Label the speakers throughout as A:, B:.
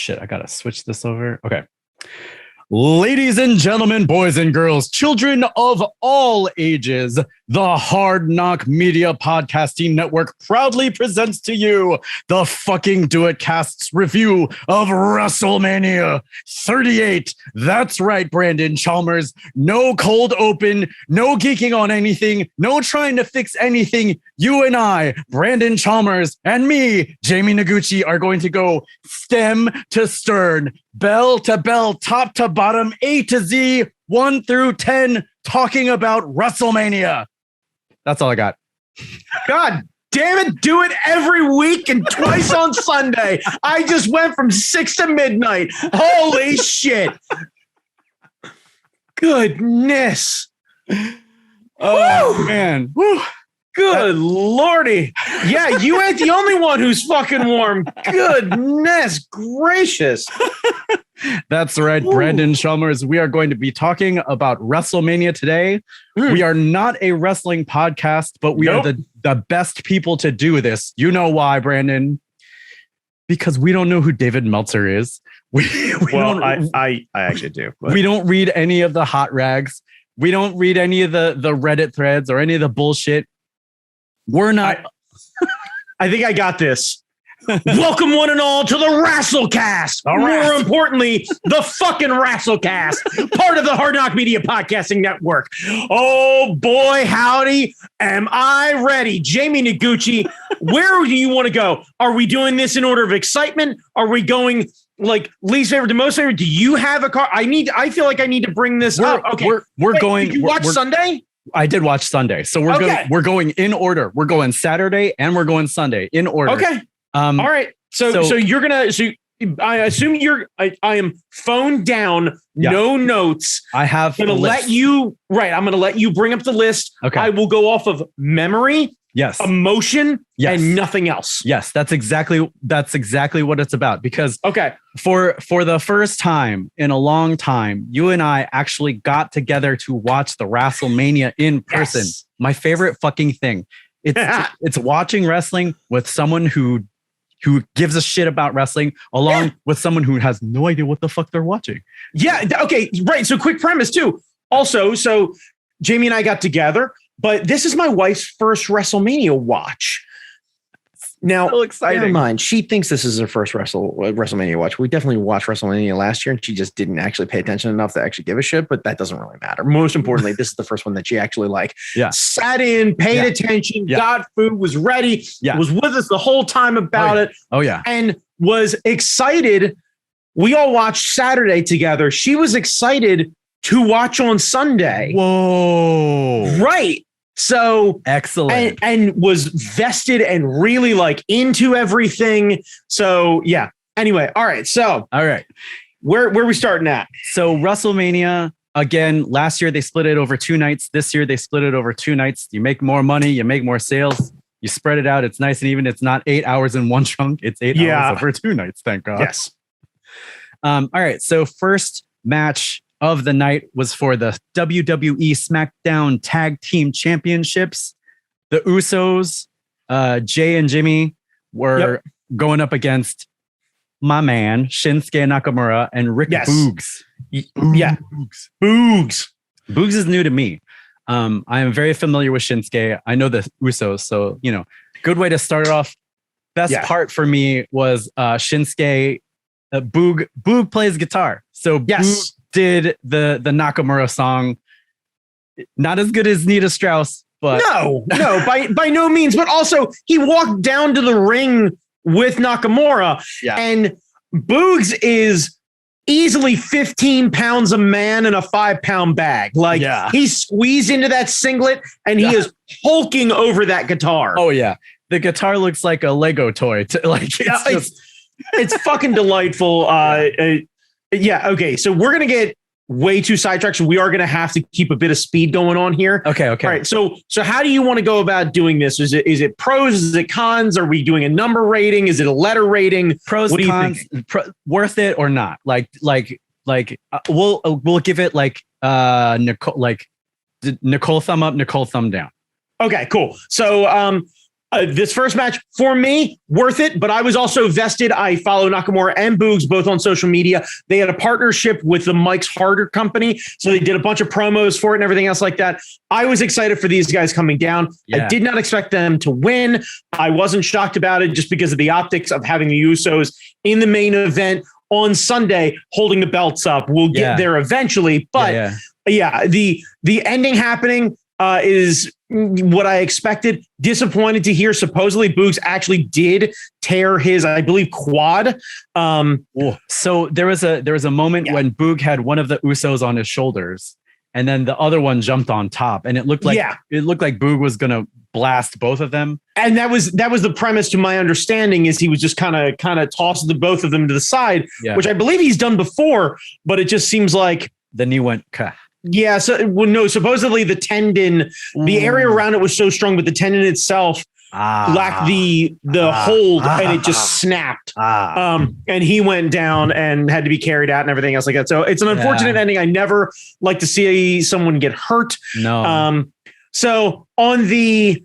A: shit, I gotta switch this over. Okay. Ladies and gentlemen, boys and girls, children of all ages, the Hard Knock Media Podcasting Network proudly presents to you the fucking Do It Cast's review of Wrestlemania 38. That's right, Brandon Chalmers. No cold open, no geeking on anything, no trying to fix anything. You and I, Brandon Chalmers, and me, Jamie Noguchi, are going to go stem to stern, bell to bell, top to bottom, A to Z, 1 through 10, talking about WrestleMania. That's all I got.
B: God damn it, do it every week and twice on Sunday. I just went from 6 to midnight. Holy shit. Goodness.
A: Oh,
B: Woo!
A: man. Woo.
B: Good lordy. Yeah, you ain't the only one who's fucking warm. Goodness gracious.
A: That's right, Brandon Chalmers. We are going to be talking about WrestleMania today. We are not a wrestling podcast, but we are the best people to do this. You know why, Brandon? Because we don't know who David Meltzer is.
B: I actually do. But.
A: We don't read any of the hot rags. We don't read any of the Reddit threads or any of the bullshit. We're not.
B: I think I got this. Welcome one and all to the Wrestlecast. More importantly, the fucking Wrestlecast, part of the Hard Knock Media Podcasting Network. Oh boy, howdy. Am I ready? Jamie Noguchi, where do you want to go? Are we doing this in order of excitement? Are we going like least favorite to most favorite? Do you have a car? I feel like I need to bring this up. Okay.
A: We're going.
B: Did you watch Sunday?
A: I did watch Sunday. So we're going in order. We're going Saturday and we're going Sunday in order.
B: Okay. All right. So you're gonna. I assume I am phone down. Yeah. No notes.
A: I have.
B: I'm gonna let you. Right. I'm gonna let you bring up the list.
A: Okay.
B: I will go off of memory.
A: Yes.
B: Emotion.
A: Yes.
B: And nothing else.
A: Yes. That's exactly what it's about. Because for the first time in a long time, you and I actually got together to watch the WrestleMania in person. Yes. My favorite fucking thing. It's watching wrestling with someone who gives a shit about wrestling along with someone who has no idea what the fuck they're watching.
B: Yeah. Okay. Right. So quick premise too. Also, so Jamie and I got together, but this is my wife's first WrestleMania watch. Now, so exciting. Never mind. She thinks this is her first WrestleMania watch. We definitely watched WrestleMania last year, and she just didn't actually pay attention enough to actually give a shit. But that doesn't really matter. Most importantly, this is the first one that she actually sat in, paid attention, got food, was ready, was with us the whole time about it.
A: Oh yeah,
B: and was excited. We all watched Saturday together. She was excited to watch on Sunday.
A: Whoa!
B: Right. So
A: excellent,
B: and was vested and really into everything. So yeah. Anyway, all right. Where we starting at?
A: So WrestleMania again. Last year they split it over 2 nights. This year they split it over 2 nights. You make more money. You make more sales. You spread it out. It's nice and even. It's not 8 hours in one chunk. It's 8 hours over 2 nights. Thank God.
B: Yes.
A: All right. So first match of the night was for the WWE SmackDown Tag Team Championships. The Usos, Jay and Jimmy, were going up against my man, Shinsuke Nakamura and Rick Boogs.
B: Yeah. Boogs.
A: Boogs is new to me. I am very familiar with Shinsuke. I know the Usos, so, good way to start it off. Best part for me was Shinsuke. Boog plays guitar. So Boog did the Nakamura song. Not as good as Nita Strauss, but
B: no, by no means. But also he walked down to the ring with Nakamura, and Boogs is easily 15 pounds a man in a 5-pound bag. He's squeezed into that singlet and he is hulking over that guitar.
A: Oh yeah. The guitar looks like a Lego toy.
B: It's fucking delightful. Okay. So we're going to get way too sidetracked. So we are going to have to keep a bit of speed going on here.
A: Okay.
B: All right. So how do you want to go about doing this? Is it pros? Is it cons? Are we doing a number rating? Is it a letter rating?
A: Pros, cons, worth it or not? We'll give it Nicole thumb up, Nicole thumb down.
B: Okay, cool. So This first match, for me, worth it, but I was also vested. I follow Nakamura and Boogs both on social media. They had a partnership with the Mike's Harder company, so they did a bunch of promos for it and everything else like that. I was excited for these guys coming down. Yeah. I did not expect them to win. I wasn't shocked about it just because of the optics of having the Usos in the main event on Sunday holding the belts up. We'll get there eventually, but the ending happening is what I expected. Disappointed to hear supposedly Boogs actually did tear his, I believe, quad.
A: So there was a moment when Boog had one of the Usos on his shoulders, and then the other one jumped on top, and it looked like Boog was gonna blast both of them.
B: And that was the premise, to my understanding, is he was just kind of tossing the both of them to the side, which I believe he's done before, but it just seems like
A: the knee went.
B: Yeah. So, no, supposedly the tendon, the area around it was so strong, but the tendon itself lacked the hold, and it just snapped. And he went down and had to be carried out and everything else like that. So it's an unfortunate ending. I never like to see someone get hurt.
A: No.
B: So on the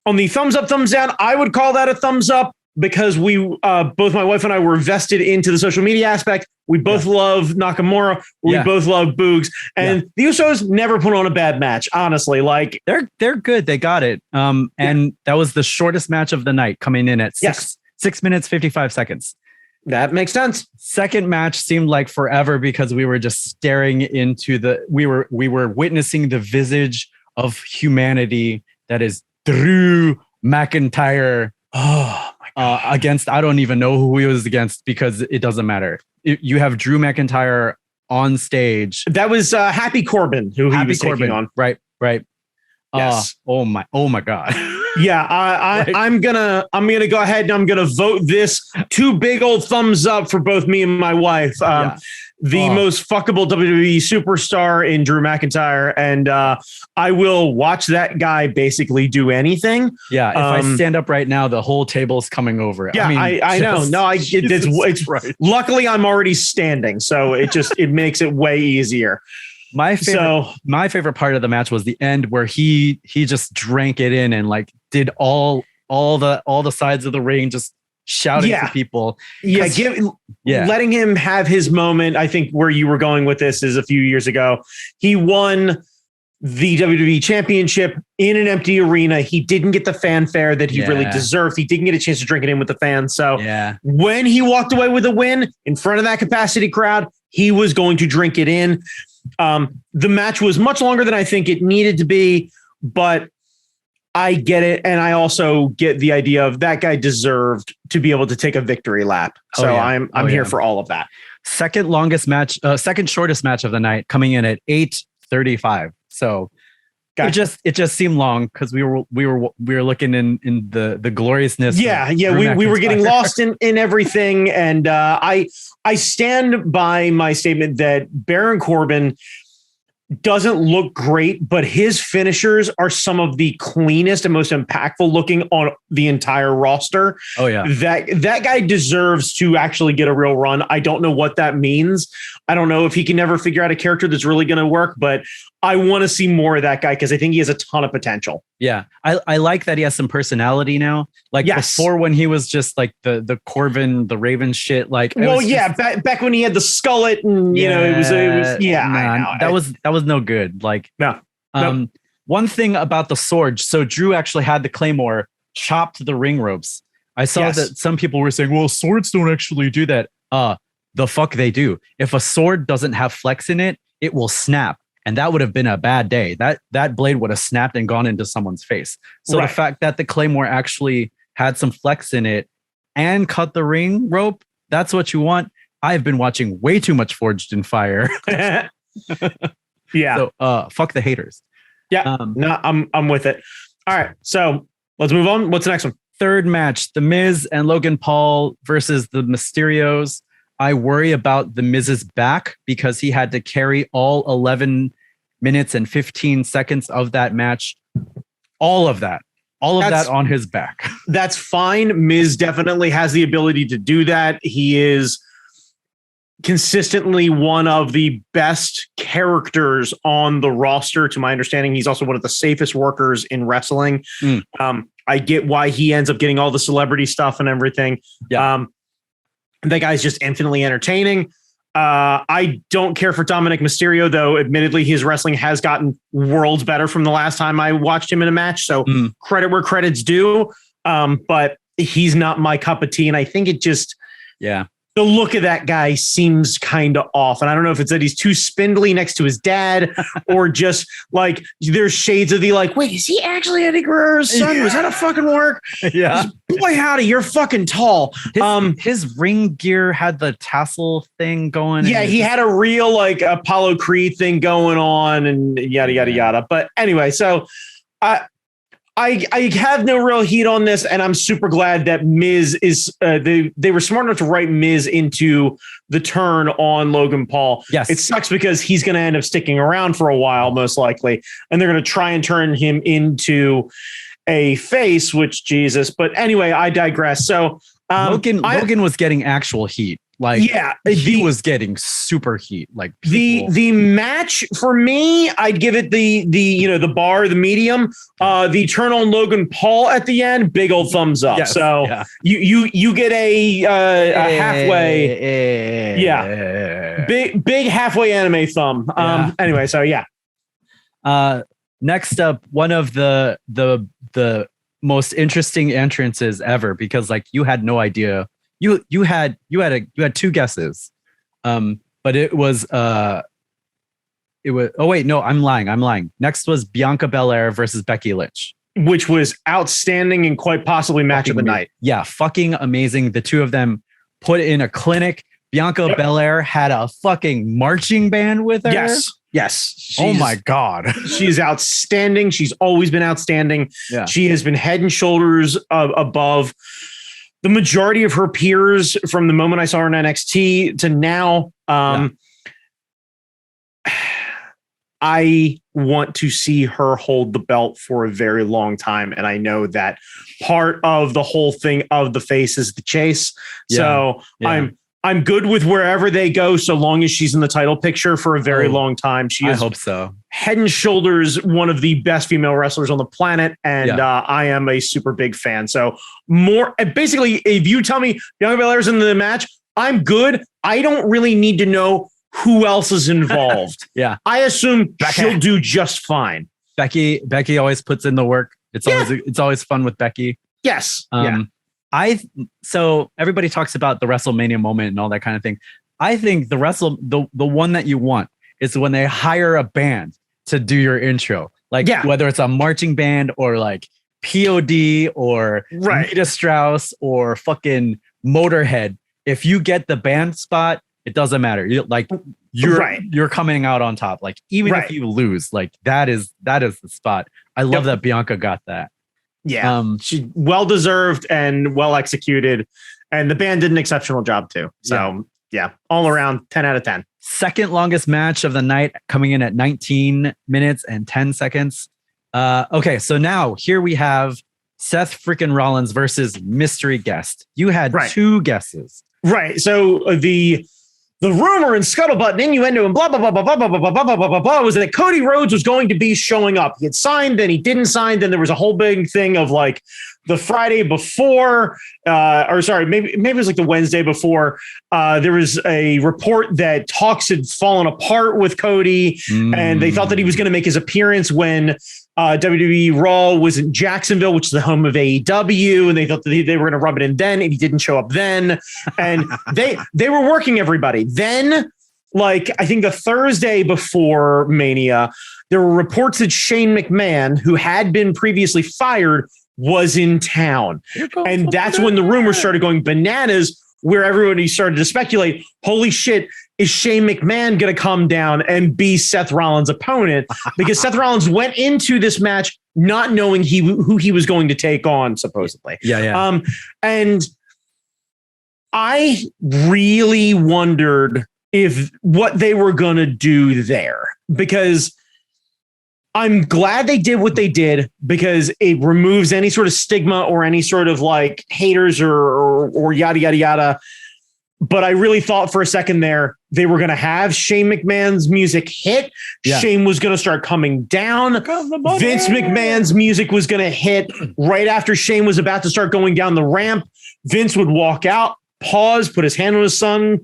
B: thumbs up, thumbs down, I would call that a thumbs up, because we both my wife and I were vested into the social media aspect. We both love Nakamura. We both love Boogs, and the Usos never put on a bad match. Honestly, like
A: they're good. They got it. And that was the shortest match of the night, coming in at 6 minutes 55 seconds.
B: That makes sense.
A: Second match seemed like forever because we were just staring into we were witnessing the visage of humanity that is Drew McIntyre.
B: Oh my God.
A: Against, I don't even know who he was against, because it doesn't matter. You have Drew McIntyre on stage.
B: That was Happy Corbin, who he was taking on.
A: Right.
B: Yes.
A: Oh my God.
B: Yeah, I'm gonna go ahead and I'm gonna vote this 2 big old thumbs up for both me and my wife. The most fuckable WWE superstar in Drew McIntyre, and I will watch that guy basically do anything.
A: Yeah, if I stand up right now, the whole table's coming over.
B: Yeah, I know. No, it's right. Luckily, I'm already standing, so it makes it way easier.
A: My favorite part of the match was the end, where he just drank it in and like did all the sides of the ring, just shouting to people.
B: Letting him have his moment. I think where you were going with this is a few years ago, he won the WWE Championship in an empty arena. He didn't get the fanfare that he really deserved. He didn't get a chance to drink it in with the fans. So when he walked away with a win in front of that capacity crowd, he was going to drink it in. The match was much longer than I think it needed to be, but I get it. And I also get the idea of that guy deserved to be able to take a victory lap. So I'm here for all of that.
A: Second shortest match of the night, coming in at 8:35. So gotcha. It just seemed long because we were looking in the gloriousness.
B: We were getting lost in everything. And I stand by my statement that Baron Corbin doesn't look great, but his finishers are some of the cleanest and most impactful looking on the entire roster.
A: Oh yeah.
B: That guy deserves to actually get a real run. I don't know what that means. I don't know if he can never figure out a character that's really going to work, but I want to see more of that guy because I think he has a ton of potential.
A: Yeah. I like that he has some personality now. Like before, when he was just like the Corbin, the Raven shit. Like,
B: back when he had the skullet and it was I know.
A: That was no good. Like, no. One thing about the sword. So Drew actually had the Claymore chopped the ring ropes. I saw that some people were saying, well, swords don't actually do that. The fuck they do. If a sword doesn't have flex in it, it will snap. And that would have been a bad day. That blade would have snapped and gone into someone's face. So the fact that the Claymore actually had some flex in it and cut the ring rope, that's what you want. I've been watching way too much Forged in Fire.
B: Yeah.
A: So fuck the haters.
B: Yeah. No, I'm with it. All right. So let's move on. What's the next one?
A: Third match, The Miz and Logan Paul versus the Mysterios. I worry about The Miz's back because he had to carry all 11 minutes and 15 seconds of that match. All of that on his back. That's
B: fine. Miz definitely has the ability to do that. He is consistently one of the best characters on the roster. To my understanding, he's also one of the safest workers in wrestling. I get why he ends up getting all the celebrity stuff and everything.
A: Yeah.
B: That guy's just infinitely entertaining. I don't care for Dominic Mysterio, though. Admittedly, his wrestling has gotten worlds better from the last time I watched him in a match. So credit where credit's due. But he's not my cup of tea. And I think it just, the look of that guy seems kind of off. And I don't know if it's that he's too spindly next to his dad or just like there's shades of the like, wait, is he actually Eddie Guerrero's son? Was that a fucking work?
A: Yeah.
B: Boy, howdy, you're fucking tall.
A: His ring gear had the tassel thing going.
B: Yeah, he had a real like Apollo Creed thing going on and yada, yada, yada. But anyway, so I have no real heat on this, and I'm super glad that Miz is. They were smart enough to write Miz into the turn on Logan Paul.
A: Yes,
B: it sucks because he's going to end up sticking around for a while, most likely, and they're going to try and turn him into a face. Which Jesus, but anyway, I digress. So
A: Logan was getting actual heat. Like, he was getting super heat. Like
B: the match for me, I'd give it the medium. The turn on Logan Paul at the end, big old thumbs up. Yes, so you get a halfway, big halfway anime thumb. Anyway, so
A: next up, one of the most interesting entrances ever, because like you had no idea. You had two guesses, but it was oh wait, no, I'm lying. Next was Bianca Bel-Air versus Becky Lynch,
B: which was outstanding and quite possibly match of the night.
A: Yeah, fucking amazing. The two of them put in a clinic. Bianca Belair had a fucking marching band with her.
B: Yes.
A: Oh my God.
B: She's outstanding. She's always been outstanding.
A: Yeah.
B: She has been head and shoulders above the majority of her peers from the moment I saw her in NXT to now. I want to see her hold the belt for a very long time. And I know that part of the whole thing of the face is the chase. So I'm good with wherever they go, so long as she's in the title picture for a very long time. I
A: hope so.
B: Head and shoulders one of the best female wrestlers on the planet, and I am a super big fan. So basically, if you tell me Bianca Belair's in the match, I'm good. I don't really need to know who else is involved. I assume she'll do just fine.
A: Becky always puts in the work. It's always fun with Becky.
B: Yes.
A: So everybody talks about the WrestleMania moment and all that kind of thing. I think the one that you want is when they hire a band to do your intro, like whether it's a marching band or like POD or Rita Strauss or fucking Motorhead. If you get the band spot, it doesn't matter. You're coming out on top. Like even if you lose, like that is the spot. I love that Bianca got that.
B: Yeah, she well deserved and well executed, and the band did an exceptional job too. So all around 10 out of 10.
A: Second longest match of the night, coming in at 19 minutes and 10 seconds. Okay, so now here we have Seth freaking Rollins versus mystery guest. You had two guesses,
B: right? So the rumor and scuttlebutt and innuendo and blah, blah, blah, blah, blah, blah, blah, blah, blah, blah, blah, blah, was that Cody Rhodes was going to be showing up. He had signed, then he didn't sign. Then there was a whole big thing of like the Friday before, maybe it was like the Wednesday before. There was a report that talks had fallen apart with Cody, and they thought that he was going to make his appearance when WWE Raw was in Jacksonville, which is the home of AEW, and they thought that they were going to rub it in then, and he didn't show up then. And they were working everybody. Then, like, I think the Thursday before Mania, there were reports that Shane McMahon, who had been previously fired, was in town. And that's when the rumors started going bananas, where everybody started to speculate, holy shit, is Shane McMahon going to come down and be Seth Rollins' opponent? Because Seth Rollins went into this match not knowing who he was going to take on, supposedly. And I really wondered what they were going to do there, because I'm glad they did what they did, because it removes any sort of stigma or any sort of like haters or yada, yada, yada. But I really thought for a second there, they were going to have Shane McMahon's music hit. Yeah. Shane was going to start coming down. Vince McMahon's music was going to hit right after Shane was about to start going down the ramp. Vince would walk out, pause, put his hand on his son's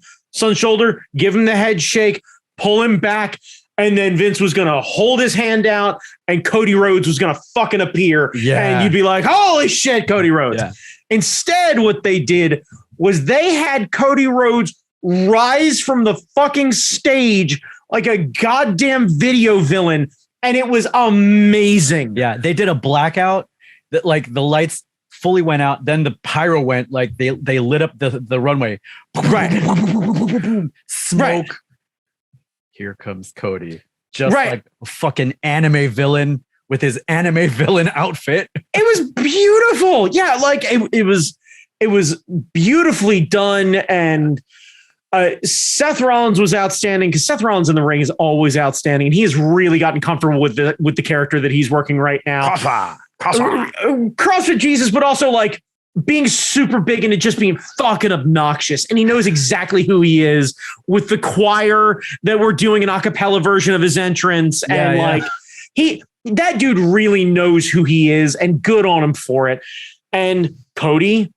B: shoulder, give him the head shake, pull him back. And then Vince was going to hold his hand out and Cody Rhodes was going to fucking appear. Yeah. And you'd be like, holy shit, Cody Rhodes. Yeah. Instead, what they did was they had Cody Rhodes rise from the fucking stage like a goddamn video villain. And it was amazing.
A: Yeah. They did a blackout that like the lights fully went out. Then the pyro went like they lit up the runway.
B: Right.
A: Smoke. Right. Here comes Cody. Just like a fucking anime villain with his anime villain outfit.
B: It was beautiful. Yeah. Like it was beautifully done. And Seth Rollins was outstanding because Seth Rollins in the ring is always outstanding. And he has really gotten comfortable with the character that he's working right now. CrossFit Jesus, but also like being super big into just being fucking obnoxious. And he knows exactly who he is with the choir that we're doing an a cappella version of his entrance. And like that dude really knows who he is and good on him for it. And Cody,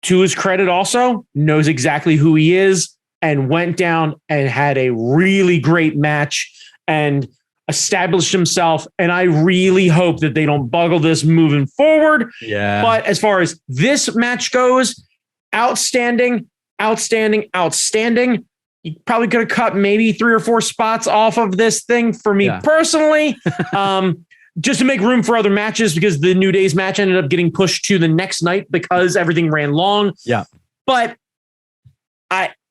B: to his credit, also knows exactly who he is and went down and had a really great match and established himself. And I really hope that they don't buggle this moving forward.
A: Yeah.
B: But as far as this match goes, outstanding. You probably could have cut maybe 3 or 4 spots off of this thing for me personally. Just to make room for other matches because the New Day's match ended up getting pushed to the next night because everything ran long.
A: Yeah.
B: But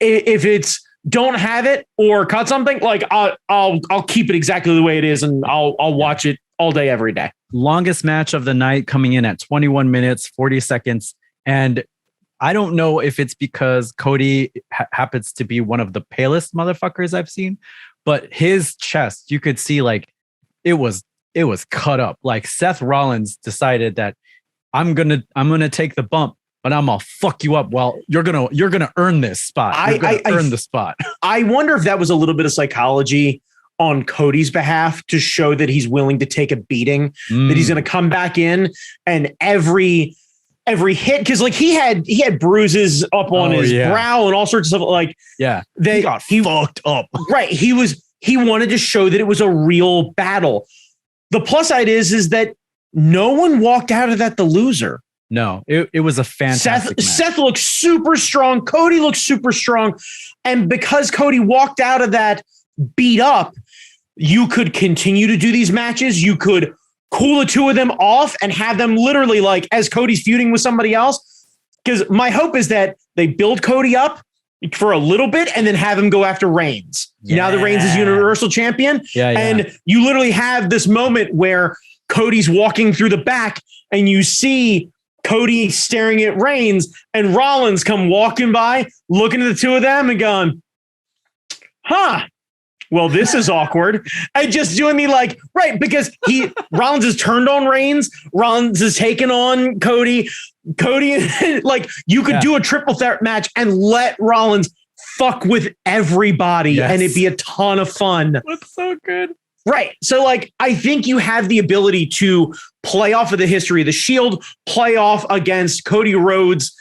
B: if it's don't have it or cut something, like I'll keep it exactly the way it is and I'll watch it all day, every day.
A: Longest match of the night coming in at 21 minutes, 40 seconds. And I don't know if it's because Cody happens to be one of the palest motherfuckers I've seen, but his chest, you could see like it was cut up. Like Seth Rollins decided that I'm gonna take the bump, but I'm gonna fuck you up. Well, you're gonna earn this spot. You're gonna earn the spot.
B: I wonder if that was a little bit of psychology on Cody's behalf to show that he's willing to take a beating, that he's gonna come back in and every hit, because like he had bruises up on his brow and all sorts of stuff. Like
A: he got fucked up.
B: Right. He wanted to show that it was a real battle. The plus side is that no one walked out of that the loser.
A: No, it was a fantastic match.
B: Seth looks super strong. Cody looks super strong. And because Cody walked out of that beat up, you could continue to do these matches. You could cool the two of them off and have them literally like as Cody's feuding with somebody else. Because my hope is that they build Cody up for a little bit and then have him go after Reigns. Now that Reigns is Universal Champion. And you literally have this moment where Cody's walking through the back and you see Cody staring at Reigns and Rollins come walking by, looking at the two of them and going, well, this is awkward. And just doing me like, right, because Rollins has turned on Reigns. Rollins has taken on Cody. Like you could do a triple threat match and let Rollins fuck with everybody and it'd be a ton of fun.
A: That's so good.
B: Right. So like, I think you have the ability to play off of the history of the Shield, play off against Cody Rhodes'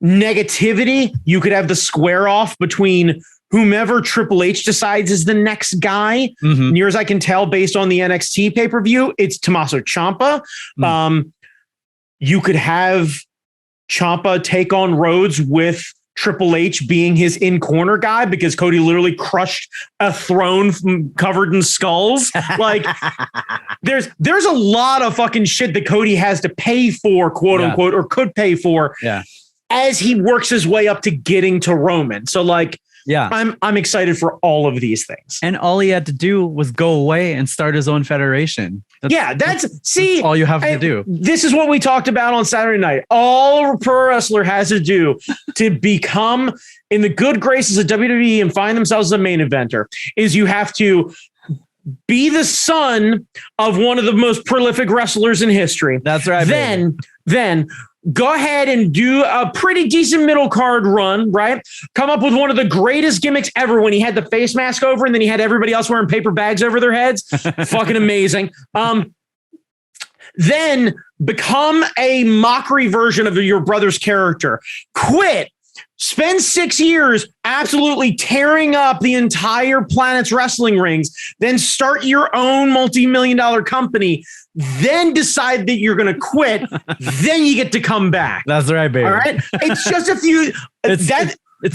B: negativity. You could have the square off between whomever Triple H decides is the next guy. Near as I can tell, based on the NXT pay-per-view, it's Tommaso Ciampa. You could have Ciampa take on Rhodes with Triple H being his in-corner guy because Cody literally crushed a throne covered in skulls. Like there's a lot of fucking shit that Cody has to pay for, quote unquote, or could pay for as he works his way up to getting to Roman. So like, I'm excited for all of these things.
A: And all he had to do was go away and start his own federation.
B: That's
A: all you have to do.
B: This is what we talked about on Saturday night. All a pro wrestler has to do to become in the good graces of WWE and find themselves a main eventer is you have to be the son of one of the most prolific wrestlers in history.
A: That's right.
B: Then go ahead and do a pretty decent middle card run, right? Come up with one of the greatest gimmicks ever when he had the face mask over and then he had everybody else wearing paper bags over their heads. Fucking amazing. Then become a mockery version of your brother's character. Quit. Spend 6 years absolutely tearing up the entire planet's wrestling rings. Then start your own multi-million-dollar company. Then decide that you're going to quit. Then you get to come back.
A: That's right, baby.
B: All right. It's just a few.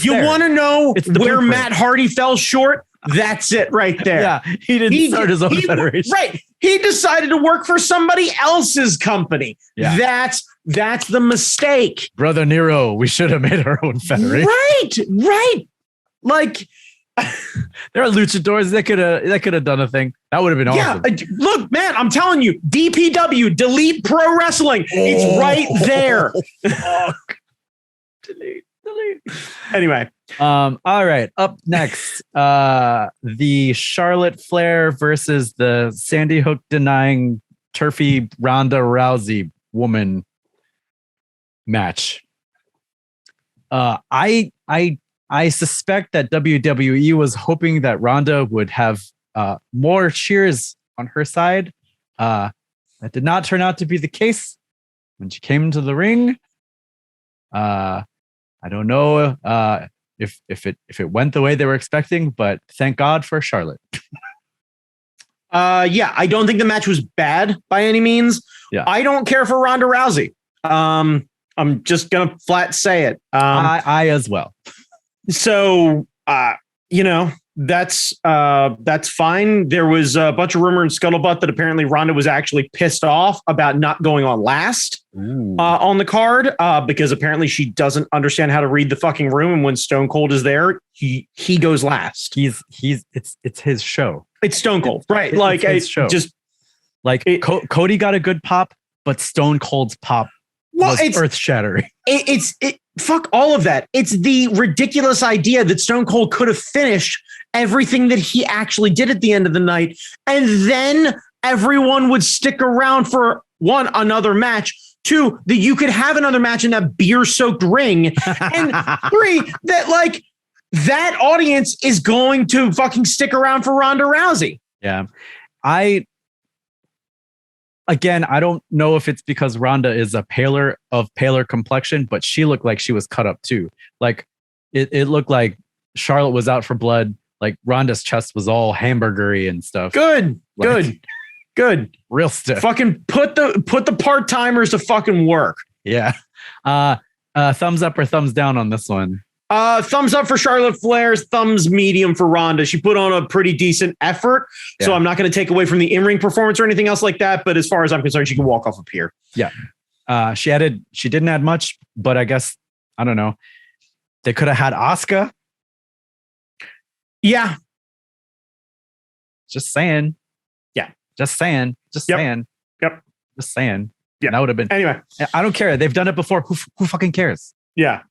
B: You want to know where
A: blueprint.
B: Matt Hardy fell short? That's it right there.
A: Yeah. He didn't start his own federation.
B: Right. He decided to work for somebody else's company. Yeah. That's the mistake.
A: Brother Nero, we should have made our own federation.
B: Right. Like
A: there are luchadors that could have done a thing. That would have been awesome.
B: Yeah, look, man, I'm telling you, DPW, delete pro wrestling. It's right there. Delete. Anyway.
A: All right. Up next, the Charlotte Flair versus the Sandy Hook denying turfy Ronda Rousey woman match. I suspect that WWE was hoping that Ronda would have more cheers on her side. That did not turn out to be the case when she came into the ring. I don't know if it went the way they were expecting, but thank God for Charlotte.
B: Yeah, I don't think the match was bad by any means.
A: Yeah.
B: I don't care for Ronda Rousey. I'm just gonna flat say it.
A: I as well.
B: So that's fine. There was a bunch of rumor and scuttlebutt that apparently Ronda was actually pissed off about not going on last on the card because apparently she doesn't understand how to read the fucking room, and when Stone Cold is there, he goes last.
A: It's his show.
B: It's Stone Cold, right? Like
A: his show.
B: Just
A: like Cody got a good pop, but Stone Cold's pop was earth shattering.
B: Fuck all of that. It's the ridiculous idea that Stone Cold could have finished everything that he actually did at the end of the night, and then everyone would stick around for one, another match, two, that you could have another match in that beer-soaked ring, and three, that like that audience is going to fucking stick around for Ronda Rousey.
A: Yeah. I don't know if it's because Ronda is a paler complexion, but she looked like she was cut up too. Like it looked like Charlotte was out for blood. Like Ronda's chest was all hamburgery and stuff.
B: Good.
A: Real stiff.
B: Fucking put the part-timers to fucking work.
A: Yeah. Thumbs up or thumbs down on this one?
B: Thumbs up for Charlotte Flair, thumbs medium for Ronda. She put on a pretty decent effort. Yeah. So I'm not going to take away from the in-ring performance or anything else like that. But as far as I'm concerned, she can walk off a pier.
A: Yeah. She didn't add much, but I guess, I don't know. They could have had Asuka.
B: Yeah.
A: Just saying.
B: Yeah.
A: Just saying.
B: Yep.
A: Just saying.
B: Yeah.
A: That would have been.
B: Anyway.
A: I don't care. They've done it before. Who fucking cares?
B: Yeah.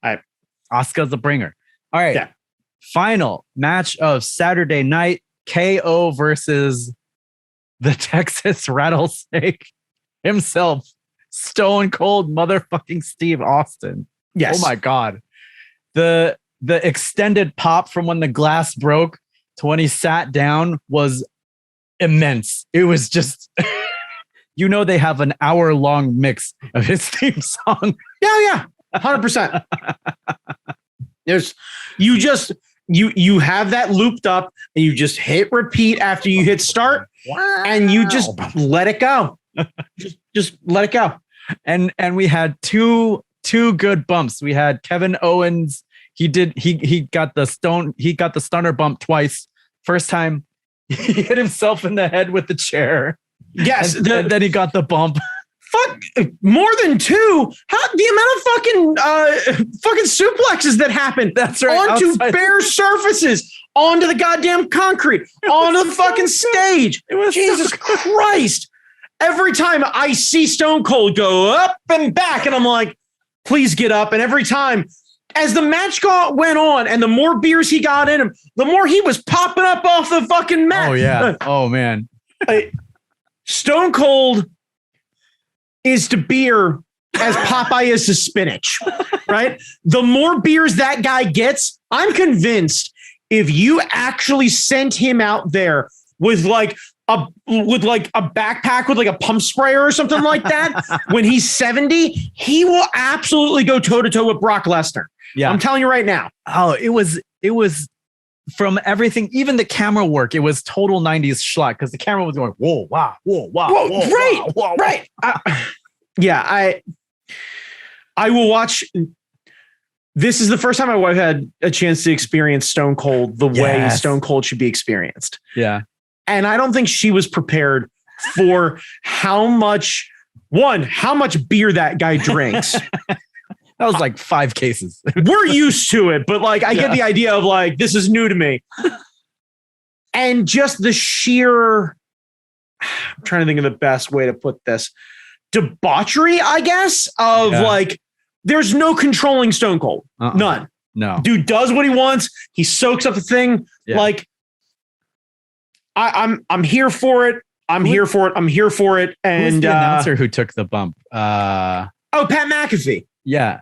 A: Asuka's the bringer. All right.
B: Yeah.
A: Final match of Saturday night. KO versus the Texas Rattlesnake himself. Stone Cold motherfucking Steve Austin.
B: Yes.
A: Oh my God. The extended pop from when the glass broke to when he sat down was immense. It was just, they have an hour-long mix of his theme song.
B: Yeah. 100%. You have that looped up and you just hit repeat after you hit start. Wow. And you just let it go. just let it go.
A: And we had two good bumps. We had Kevin Owens. He got the stunner bump twice. First time he hit himself in the head with the chair.
B: Yes.
A: And then he got the bump.
B: Fuck, more than two. How the amount of fucking suplexes that happened.
A: That's right.
B: Onto bare surfaces, onto the goddamn concrete, onto the fucking stage.
A: It was
B: Jesus Christ. Every time I see Stone Cold go up and back, and I'm like, please get up. And every time, as the match went on, and the more beers he got in him, the more he was popping up off the fucking mat.
A: Oh yeah. Oh man.
B: Stone Cold is to beer as Popeye is to spinach, right? The more beers that guy gets, I'm convinced if you actually sent him out there with like a backpack with like a pump sprayer or something like that, when he's 70, he will absolutely go toe to toe with Brock Lesnar. Yeah. I'm telling you right now.
A: Oh, it was from everything, even the camera work, it was total 90s schlock because the camera was going, whoa, wow, whoa, wow, whoa,
B: right,
A: wow, whoa,
B: right. I will watch. This is the first time my wife had a chance to experience Stone Cold the way Stone Cold should be experienced.
A: Yeah.
B: And I don't think she was prepared for how much beer that guy drinks.
A: That was like 5 cases.
B: We're used to it, but like I get the idea of like, this is new to me. And just the sheer, I'm trying to think of the best way to put this, debauchery, I guess, of like, there's no controlling Stone Cold. None.
A: No.
B: Dude does what he wants. He soaks up the thing. Yeah. Like, I'm here for it. I'm here for it. And
A: who's the announcer who took the bump?
B: Pat McAfee.
A: Yeah.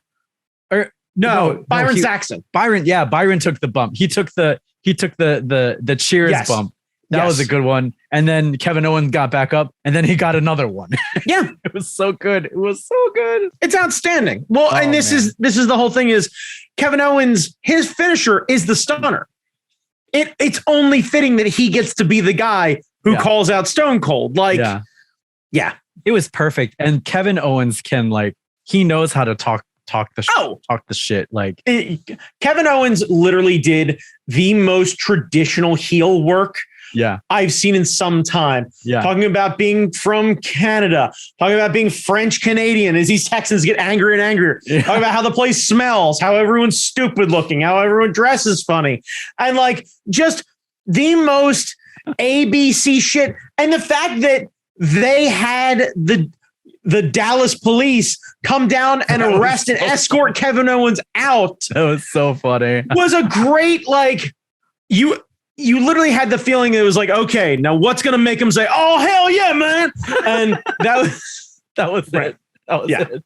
B: Byron Saxton.
A: Byron took the bump. He took the cheers bump. That was a good one. And then Kevin Owens got back up and then he got another one.
B: Yeah.
A: It was so good. It was so good.
B: It's outstanding. Well, and this is the whole thing is Kevin Owens, his finisher is the stunner. It's only fitting that he gets to be the guy who calls out Stone Cold. Like, yeah,
A: it was perfect. And Kevin Owens can he knows how to talk the shit. Like
B: Kevin Owens literally did the most traditional heel work I've seen in some time. Yeah. Talking about being from Canada, talking about being French Canadian as these Texans get angrier and angrier. Yeah. Talking about how the place smells, how everyone's stupid looking, how everyone dresses funny. And just the most ABC shit. And the fact that they had the Dallas police come down and arrest and escort Kevin Owens out.
A: That was so funny.
B: Was a great, you literally had the feeling it was like, okay, now what's going to make him say, oh, hell yeah, man. And that was
A: right.
B: It. That was it.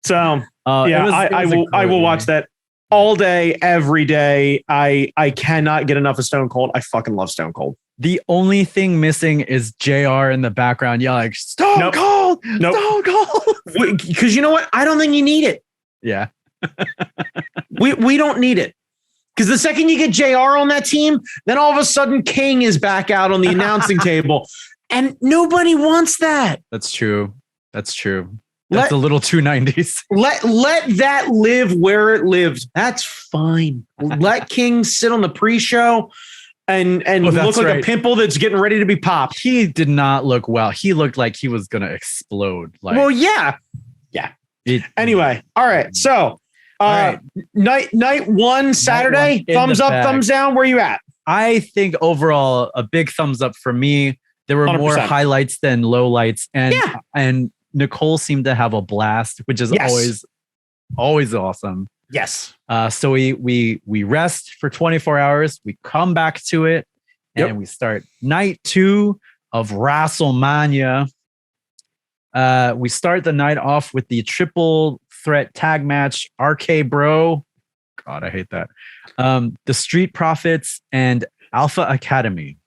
B: So I will watch that all day, every day. I cannot get enough of Stone Cold. I fucking love Stone Cold.
A: The only thing missing is JR in the background yelling, Stone Cold! Stone Cold!
B: Because you know what? I don't think you need it.
A: Yeah.
B: we don't need it. Because the second you get JR on that team, then all of a sudden King is back out on the announcing table. And nobody wants that.
A: That's true. That's a little too 90s.
B: Let that live where it lives. That's fine. Let King sit on the pre-show and look like a pimple that's getting ready to be popped.
A: He did not look well. He looked like he was gonna explode.
B: Well, yeah. Anyway, all right. So night one Saturday, thumbs up, thumbs down. Where you at?
A: I think overall a big thumbs up for me. There were 100%. More highlights than lowlights, and Nicole seemed to have a blast, which is always awesome.
B: Yes.
A: So we rest for 24 hours. We come back to it, and we start night 2 of Wrestlemania. We start the night off with the triple threat tag match, RK Bro. God, I hate that. The Street Profits and Alpha Academy.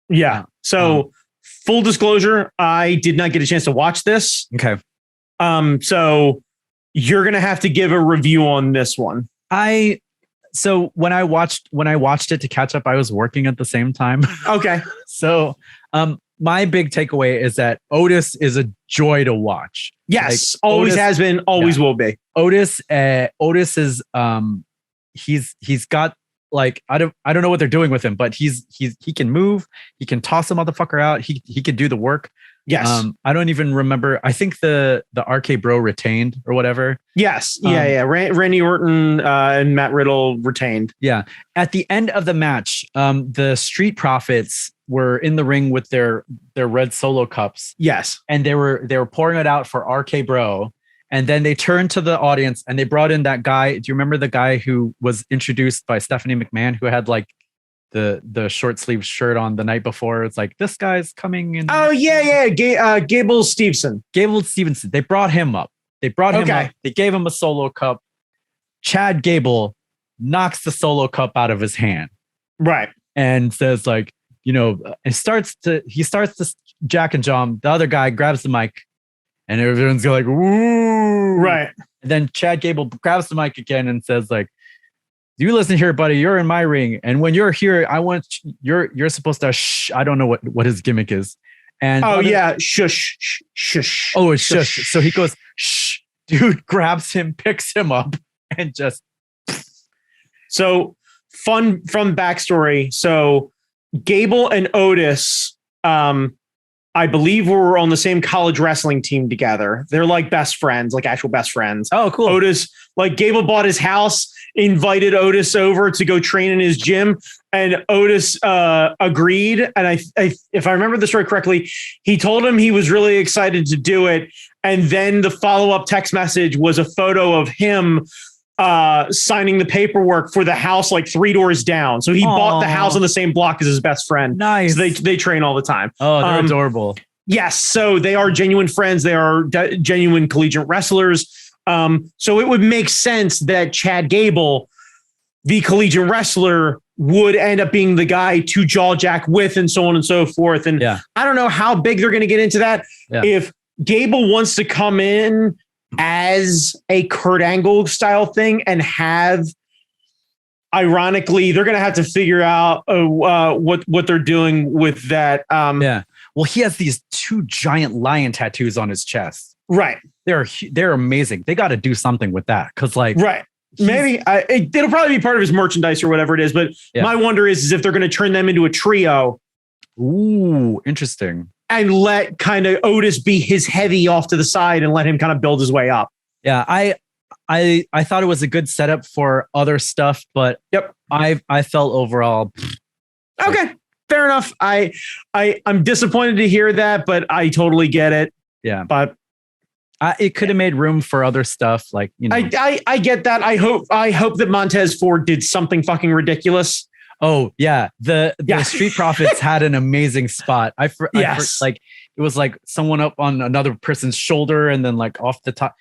B: Yeah. So full disclosure, I did not get a chance to watch this.
A: Okay.
B: So you're going to have to give a review on this one.
A: So when I watched it to catch up, I was working at the same time.
B: Okay.
A: So, my big takeaway is that Otis is a joy to watch.
B: Yes. Always has been, always will be.
A: Otis is, he's got I don't know what they're doing with him, but he can move. He can toss a motherfucker out. He can do the work.
B: Yes.
A: I don't even remember. I think the RK Bro retained or whatever.
B: Yes. Yeah. Randy Orton and Matt Riddle retained.
A: Yeah. At the end of the match, the Street Profits were in the ring with their red Solo cups.
B: Yes.
A: And they were pouring it out for RK Bro. And then they turned to the audience and they brought in that guy. Do you remember the guy who was introduced by Stephanie McMahon who had the short sleeve shirt on the night before. It's like, this guy's coming in.
B: Oh yeah. Gable Stevenson.
A: They brought him up. They gave him a solo cup. Chad Gable knocks the solo cup out of his hand.
B: Right.
A: And says like, he starts to Jack and John. The other guy grabs the mic and everyone's like, ooh.
B: Right.
A: And then Chad Gable grabs the mic again and says like, you listen here, buddy, you're in my ring. And when you're here, you're supposed to shh. I don't know what his gimmick is. And
B: shush.
A: Oh, it's shush. So he goes, shh. Dude grabs him, picks him up, and just.
B: So fun backstory. So Gable and Otis, I believe were on the same college wrestling team together. They're like best friends, like actual best friends.
A: Oh, cool.
B: Otis, like Gable bought his house, invited Otis over to go train in his gym, and Otis agreed. And if I remember the story correctly, he told him he was really excited to do it. And then the follow-up text message was a photo of him signing the paperwork for the house like 3 doors down. So he bought the house on the same block as his best friend.
A: Nice.
B: So they train all the time.
A: Oh, they're adorable.
B: Yes. So they are genuine friends. They are genuine collegiate wrestlers. So it would make sense that Chad Gable, the collegiate wrestler, would end up being the guy to jaw Jack with, and so on and so forth. And I don't know how big they're going to get into that. Yeah. If Gable wants to come in as a Kurt Angle style thing and have, ironically, they're going to have to figure out what they're doing with that.
A: Well, he has these 2 giant lion tattoos on his chest.
B: Right.
A: They're amazing. They got to do something with that. Cause like,
B: right. Maybe it'll probably be part of his merchandise or whatever it is. But my wonder is if they're going to turn them into a trio.
A: Ooh, interesting.
B: And let kind of Otis be his heavy off to the side and let him kind of build his way up.
A: Yeah, I thought it was a good setup for other stuff, but I felt overall.
B: Okay, fair enough. I'm disappointed to hear that, but I totally get it.
A: Yeah,
B: but
A: it could have made room for other stuff, like
B: I get that. I hope that Montez Ford did something fucking ridiculous.
A: Oh yeah, the Street Profits had an amazing spot. Like it was like someone up on another person's shoulder and then like off the top.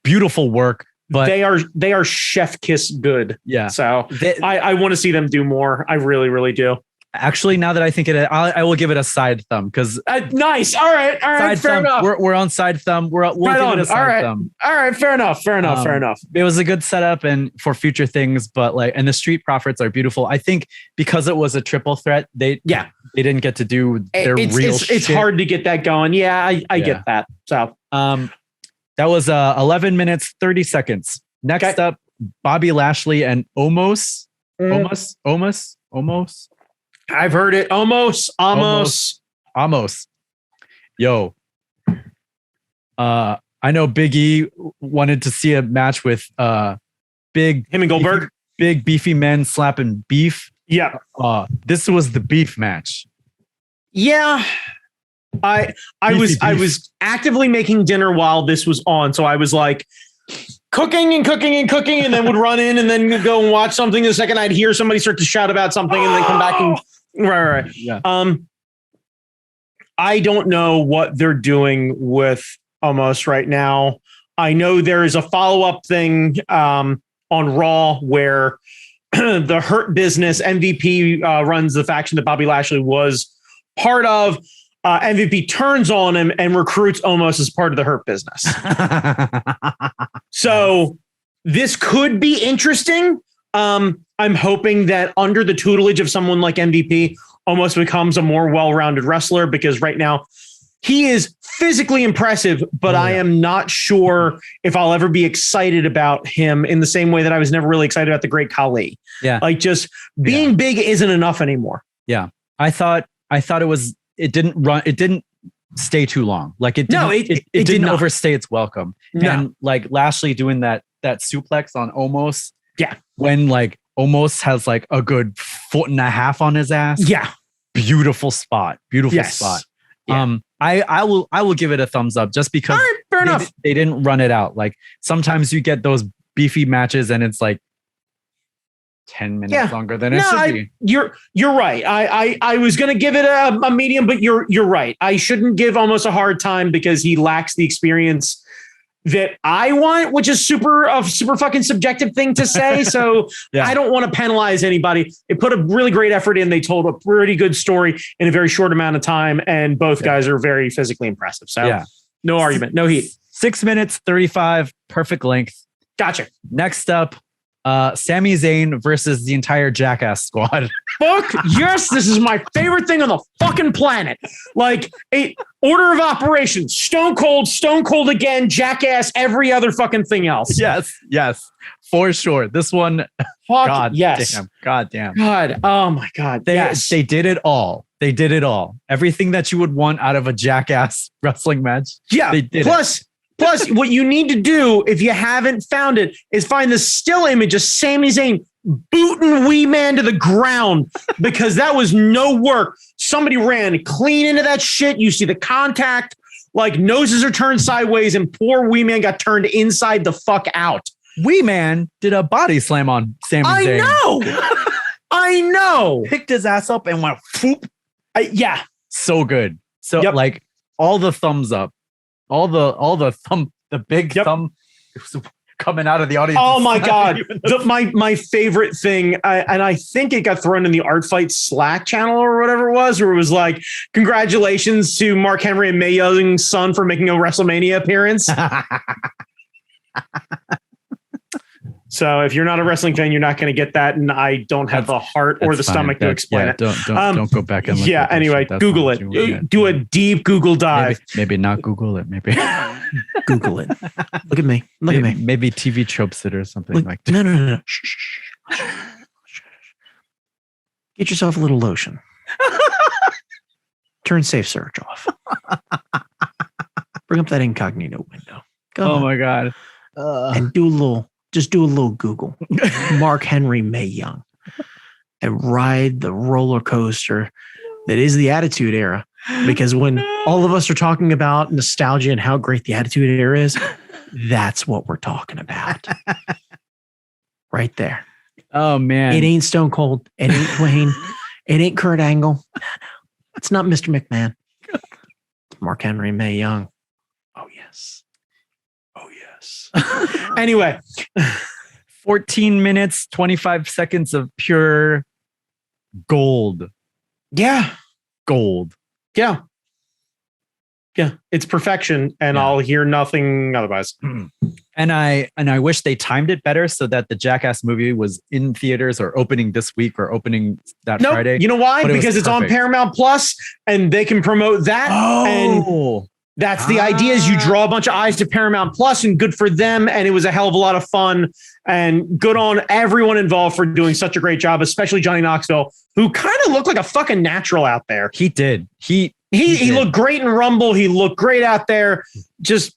A: Beautiful work, but
B: they are chef kiss good.
A: Yeah,
B: so I want to see them do more. I really, really do.
A: Actually, now that I think it, I will give it a side thumb because
B: nice. All right, fair enough.
A: We're on side thumb. We'll give it a side thumb.
B: All right, fair enough.
A: It was a good setup and for future things, but like, and the Street Profits are beautiful. I think because it was a triple threat, they didn't get to do their real shit.
B: It's hard to get that going. Yeah, I get that. So
A: that was 11 minutes 30 seconds. Next up, Bobby Lashley and Omos.
B: I've heard it. Almost.
A: Yo. I know Big E wanted to see a match with him
B: and Goldberg.
A: Big beefy men slapping beef.
B: Yeah.
A: This was the beef match.
B: Yeah. I was actively making dinner while this was on. So I was like cooking and then would run in and then go and watch something. The second I'd hear somebody start to shout about something and then come back and right.
A: Yeah.
B: I don't know what they're doing with Omos right now. I know there is a follow-up thing on Raw where the Hurt Business MVP runs the faction that Bobby Lashley was part of. MVP turns on him and recruits Omos as part of the Hurt Business. So this could be interesting. I'm hoping that under the tutelage of someone like MVP, Omos becomes a more well-rounded wrestler, because right now he is physically impressive, but I am not sure if I'll ever be excited about him in the same way that I was never really excited about the Great Khali.
A: Yeah.
B: Like just being big isn't enough anymore.
A: Yeah. I thought it didn't stay too long. Like it didn't overstay its welcome. No. And like Lashley doing that suplex on Omos.
B: Yeah.
A: When like Omos has like a good 1.5 feet on his ass.
B: Yeah.
A: Beautiful spot. Spot.
B: Yeah.
A: I will give it a thumbs up just because
B: fair enough.
A: They didn't run it out. Like sometimes you get those beefy matches and it's like 10 minutes longer than it should be.
B: You're right. I was going to give it a medium, but you're right. I shouldn't give almost a hard time because he lacks the experience that I want, which is super fucking subjective thing to say. So I don't want to penalize anybody. They put a really great effort in. They told a pretty good story in a very short amount of time, and both guys are very physically impressive. So no argument, no heat.
A: 6 minutes, 35, perfect length.
B: Gotcha.
A: Next up, Sami Zayn versus the entire Jackass squad.
B: Fuck yes, this is my favorite thing on the fucking planet. Like a order of operations: Stone Cold again, Jackass, every other fucking thing else.
A: Yes, for sure. This one,
B: God, yes,
A: damn, God damn,
B: God, oh my God,
A: they did it all. They did it all. Everything that you would want out of a Jackass wrestling match.
B: Yeah,
A: they did
B: Plus, what you need to do, if you haven't found it, is find the still image of Sami Zayn booting Wee Man to the ground, because that was no work. Somebody ran clean into that shit. You see the contact, like noses are turned sideways, and poor Wee Man got turned inside the fuck out.
A: Wee Man did a body slam on Sami Zayn.
B: I know.
A: Picked his ass up and went whoop.
B: Yeah.
A: So good. So like all the thumbs up. All the thumb, the big thumb coming out of the audience.
B: Oh my God. My favorite thing, and I think it got thrown in the Art Fight Slack channel or whatever it was, where it was like, congratulations to Mark Henry and Mae Young's son for making a WrestleMania appearance. So if you're not a wrestling fan, you're not going to get that. And I don't have the heart or the stomach to explain it.
A: Don't go back and look at
B: anyway, Google it. Do a deep Google dive.
A: Maybe not Google it. Maybe
B: Google it. Look at me. Look at me.
A: Maybe TV tropes it or something like that.
B: No. Shh. Get yourself a little lotion. Turn safe search off. Bring up that incognito window.
A: Oh my God.
B: And do a little Google. Mark Henry Mae Young. And ride the roller coaster that is the Attitude Era. Because when all of us are talking about nostalgia and how great the Attitude Era is, that's what we're talking about. Right there.
A: Oh man.
B: It ain't Stone Cold. It ain't Dwayne. It ain't Kurt Angle. It's not Mr. McMahon. It's Mark Henry Mae Young. Oh yes. Anyway,
A: 14 minutes, 25 seconds of pure gold.
B: Yeah.
A: Gold.
B: Yeah. It's perfection, and I'll hear nothing otherwise.
A: And I wish they timed it better so that the Jackass movie was in theaters or opening this week or opening that Friday.
B: You know why? Because it's on Paramount Plus and they can promote that. And that's the idea, is you draw a bunch of eyes to Paramount Plus, and good for them. And it was a hell of a lot of fun, and good on everyone involved for doing such a great job, especially Johnny Knoxville, who kind of looked like a fucking natural out there.
A: He did. He
B: looked great in Rumble. He looked great out there. Just,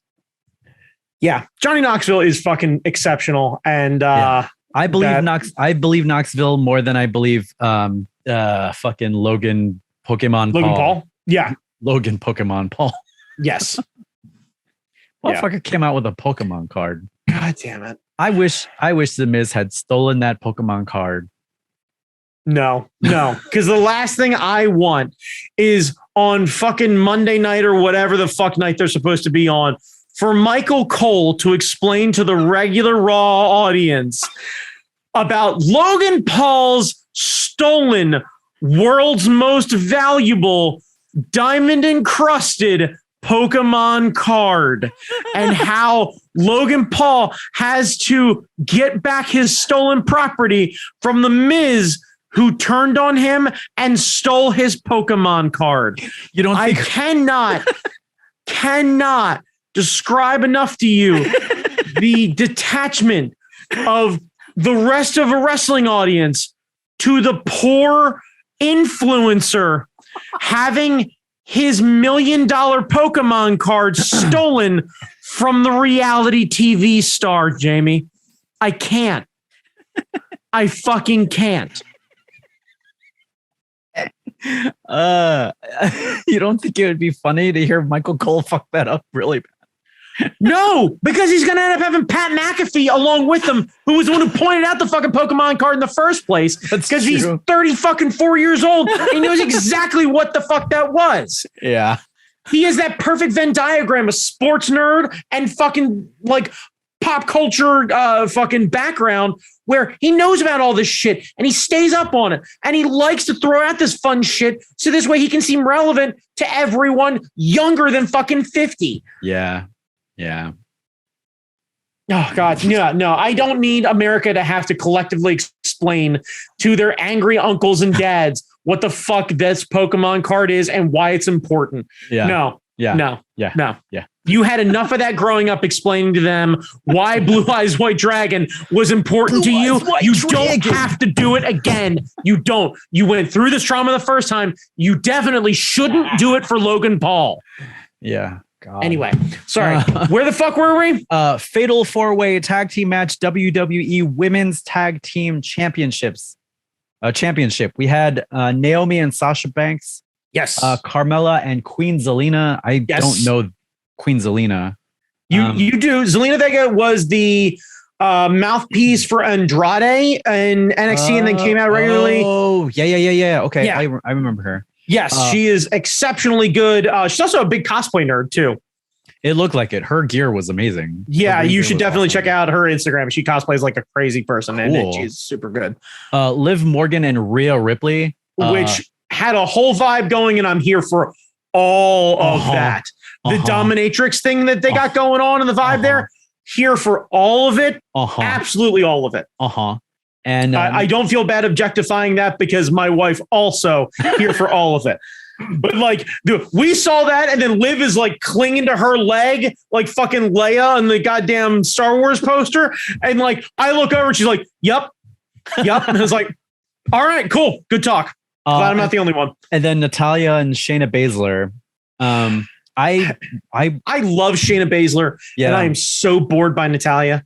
B: Johnny Knoxville is fucking exceptional. And
A: I believe Knoxville more than I believe fucking Logan Paul.
B: Yeah.
A: Logan Pokemon Paul.
B: Yes.
A: Motherfucker came out with a Pokemon card.
B: God damn it.
A: I wish The Miz had stolen that Pokemon card.
B: No, because the last thing I want is on fucking Monday night or whatever the fuck night they're supposed to be on, for Michael Cole to explain to the regular Raw audience about Logan Paul's stolen world's most valuable diamond encrusted Pokemon card, and how Logan Paul has to get back his stolen property from the Miz, who turned on him and stole his Pokemon card.
A: You don't think
B: I cannot describe enough to you the detachment of the rest of a wrestling audience to the poor influencer having his $1 million Pokemon card stolen from the reality TV star, Jamie. I can't. I fucking can't.
A: You don't think it would be funny to hear Michael Cole fuck that up really bad?
B: No, because he's going to end up having Pat McAfee along with him, who was the one who pointed out the fucking Pokemon card in the first place. Because he's 4 years old. He knows exactly what the fuck that was.
A: Yeah.
B: He has that perfect Venn diagram of sports nerd and fucking like pop culture fucking background where he knows about all this shit and he stays up on it and he likes to throw out this fun shit so this way he can seem relevant to everyone younger than fucking 50.
A: Yeah. Yeah.
B: Oh God. Yeah, no, I don't need America to have to collectively explain to their angry uncles and dads what the fuck this Pokemon card is and why it's important.
A: Yeah.
B: No.
A: Yeah.
B: No.
A: Yeah.
B: No.
A: Yeah.
B: You had enough of that growing up explaining to them why Blue Eyes White Dragon was important to you. You don't have to do it again. You don't. You went through this trauma the first time. You definitely shouldn't do it for Logan Paul.
A: Yeah. God.
B: Anyway, sorry. Where the fuck were we?
A: Fatal 4-way tag team match, WWE Women's Tag Team Championships. Championship. We had Naomi and Sasha Banks.
B: Yes.
A: Carmella and Queen Zelina. I don't know Queen Zelina.
B: You do. Zelina Vega was the mouthpiece for Andrade and NXT and then came out regularly.
A: Oh, yeah. Okay.
B: Yeah.
A: I remember her.
B: Yes, she is exceptionally good. She's also a big cosplay nerd too.
A: It looked like it. Her gear was amazing.
B: Yeah, you should definitely check out her Instagram. She cosplays like a crazy person and she's super good.
A: Liv Morgan and Rhea Ripley.
B: Which had a whole vibe going and I'm here for all of that. The dominatrix thing that they got going on in the vibe there. Here for all of it. Absolutely all of it. And I don't feel bad objectifying that because my wife also here for all of it. But like, we saw that and then Liv is like clinging to her leg like fucking Leia on the goddamn Star Wars poster. And like, I look over and she's like, yep. And I was like, all right, cool. Good talk. Glad I'm not the only one.
A: And then Natalya and Shayna Basler. I
B: love Shayna Basler and I am so bored by Natalya.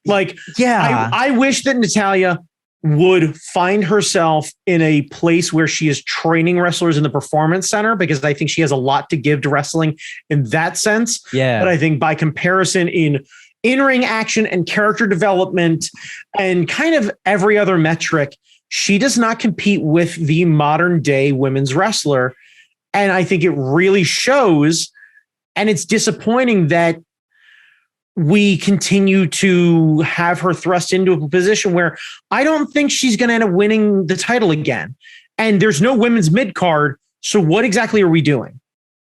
B: Like, I wish that Natalya would find herself in a place where she is training wrestlers in the performance center because I think she has a lot to give to wrestling in that sense.
A: Yeah.
B: But I think by comparison in-ring action and character development and kind of every other metric, she does not compete with the modern day women's wrestler. And I think it really shows. And it's disappointing that we continue to have her thrust into a position where I don't think she's going to end up winning the title again. And there's no women's mid card. So what exactly are we doing?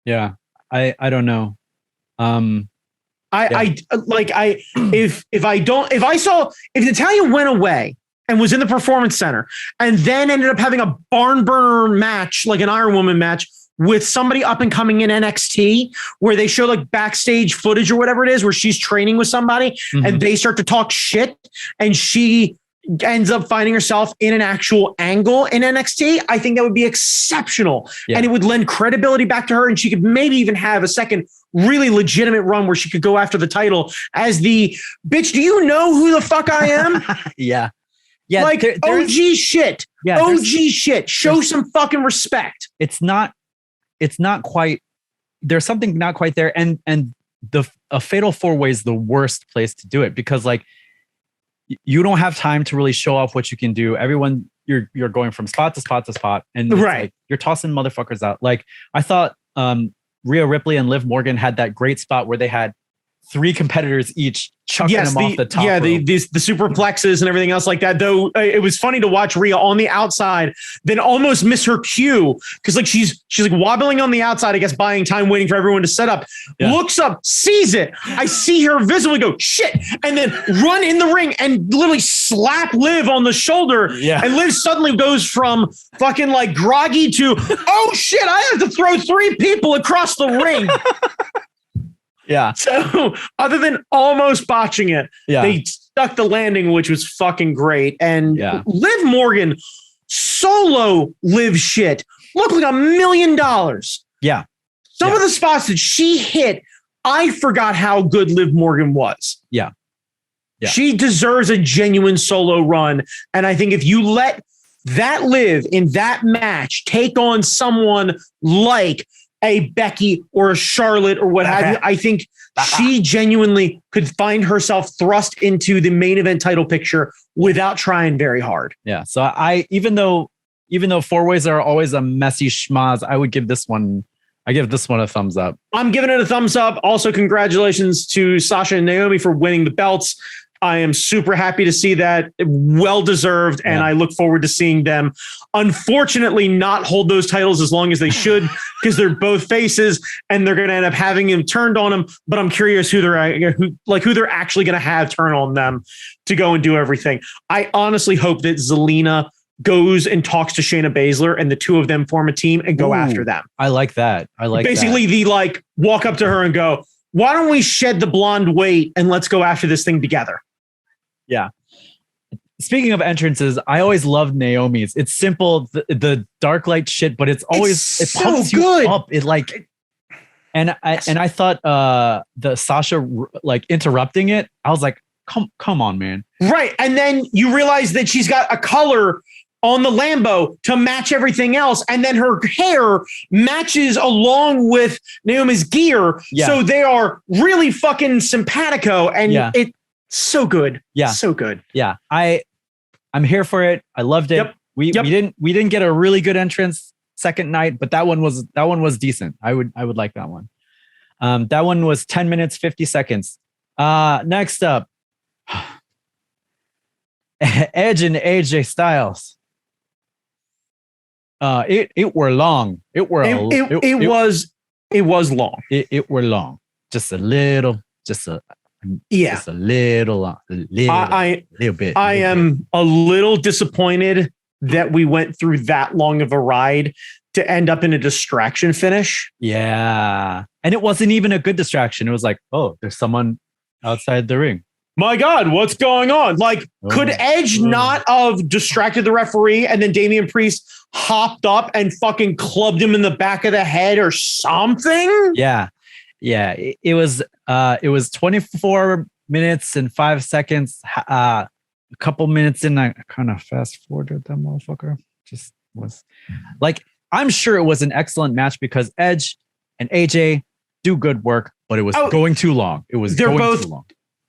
A: Yeah, I don't know.
B: If Natalya went away and was in the performance center and then ended up having a barn burner match, like an Iron Woman match, with somebody up and coming in NXT where they show like backstage footage or whatever it is, where she's training with somebody and they start to talk shit and she ends up finding herself in an actual angle in NXT. I think that would be exceptional and it would lend credibility back to her. And she could maybe even have a second really legitimate run where she could go after the title as the bitch. Do you know who the fuck I am?
A: Yeah.
B: Like OG shit. Yeah, OG shit. Show some fucking respect.
A: It's not quite, there's something not quite there. And a fatal 4-way is the worst place to do it because like you don't have time to really show off what you can do. Everyone, you're going from spot to spot to spot and like, you're tossing motherfuckers out. Like I thought Rhea Ripley and Liv Morgan had that great spot where they had 3 competitors each chucking them off the top. Yeah,
B: the superplexes and everything else like that. Though it was funny to watch Rhea on the outside, then almost miss her cue because like she's like wobbling on the outside, I guess buying time, waiting for everyone to set up. Yeah. Looks up, sees it. I see her visibly go shit, and then run in the ring and literally slap Liv on the shoulder. Yeah, and Liv suddenly goes from fucking like groggy to oh shit, I have to throw 3 people across the ring.
A: Yeah.
B: So other than almost botching it, they stuck the landing, which was fucking great. And Liv Morgan solo Liv shit looked like $1 million.
A: Yeah.
B: Some of the spots that she hit, I forgot how good Liv Morgan was.
A: Yeah.
B: She deserves a genuine solo run. And I think if you let that Liv in that match take on someone like a Becky or a Charlotte or what have you. I think she genuinely could find herself thrust into the main event title picture without trying very hard.
A: Yeah. So I even though four ways are always a messy schmaz, I give this one a thumbs up.
B: I'm giving it a thumbs up. Also, congratulations to Sasha and Naomi for winning the belts. I am super happy to see that. Well deserved. And I look forward to seeing them, unfortunately, not hold those titles as long as they should, because they're both faces and they're going to end up having him turned on them. But I'm curious who they're actually going to have turn on them to go and do everything. I honestly hope that Zelina goes and talks to Shayna Basler and the two of them form a team and go after them.
A: I like that.
B: Basically the walk up to her and go, why don't we shed the blonde weight and let's go after this thing together?
A: Yeah. Speaking of entrances, I always love Naomi's. It's simple, the dark light shit, but it pumps you up. And I thought the Sasha interrupting it, I was like, come on, man.
B: Right. And then you realize that she's got a color on the Lambo to match everything else. And then her hair matches along with Naomi's gear. Yeah. So they are really fucking simpatico. And it's so good. Yeah. So good.
A: Yeah. I'm here for it. I loved it. Yep. We didn't get a really good entrance second night, but that one was decent. I would like that one. That one was 10 minutes, 50 seconds. Next up, Edge and AJ Styles. It were long. It were long. It were long. Just a little long. A little bit.
B: I am a little disappointed that we went through that long of a ride to end up in a distraction finish.
A: Yeah. And it wasn't even a good distraction. It was like, oh, there's someone outside the ring.
B: My God, what's going on? Could Edge not have distracted the referee and then Damian Priest hopped up and fucking clubbed him in the back of the head or something?
A: Yeah. Yeah. It was 24 minutes and 5 seconds. A couple minutes in, I kind of fast forwarded that motherfucker. Just was I'm sure it was an excellent match because Edge and AJ do good work, but it was going too long. Too long.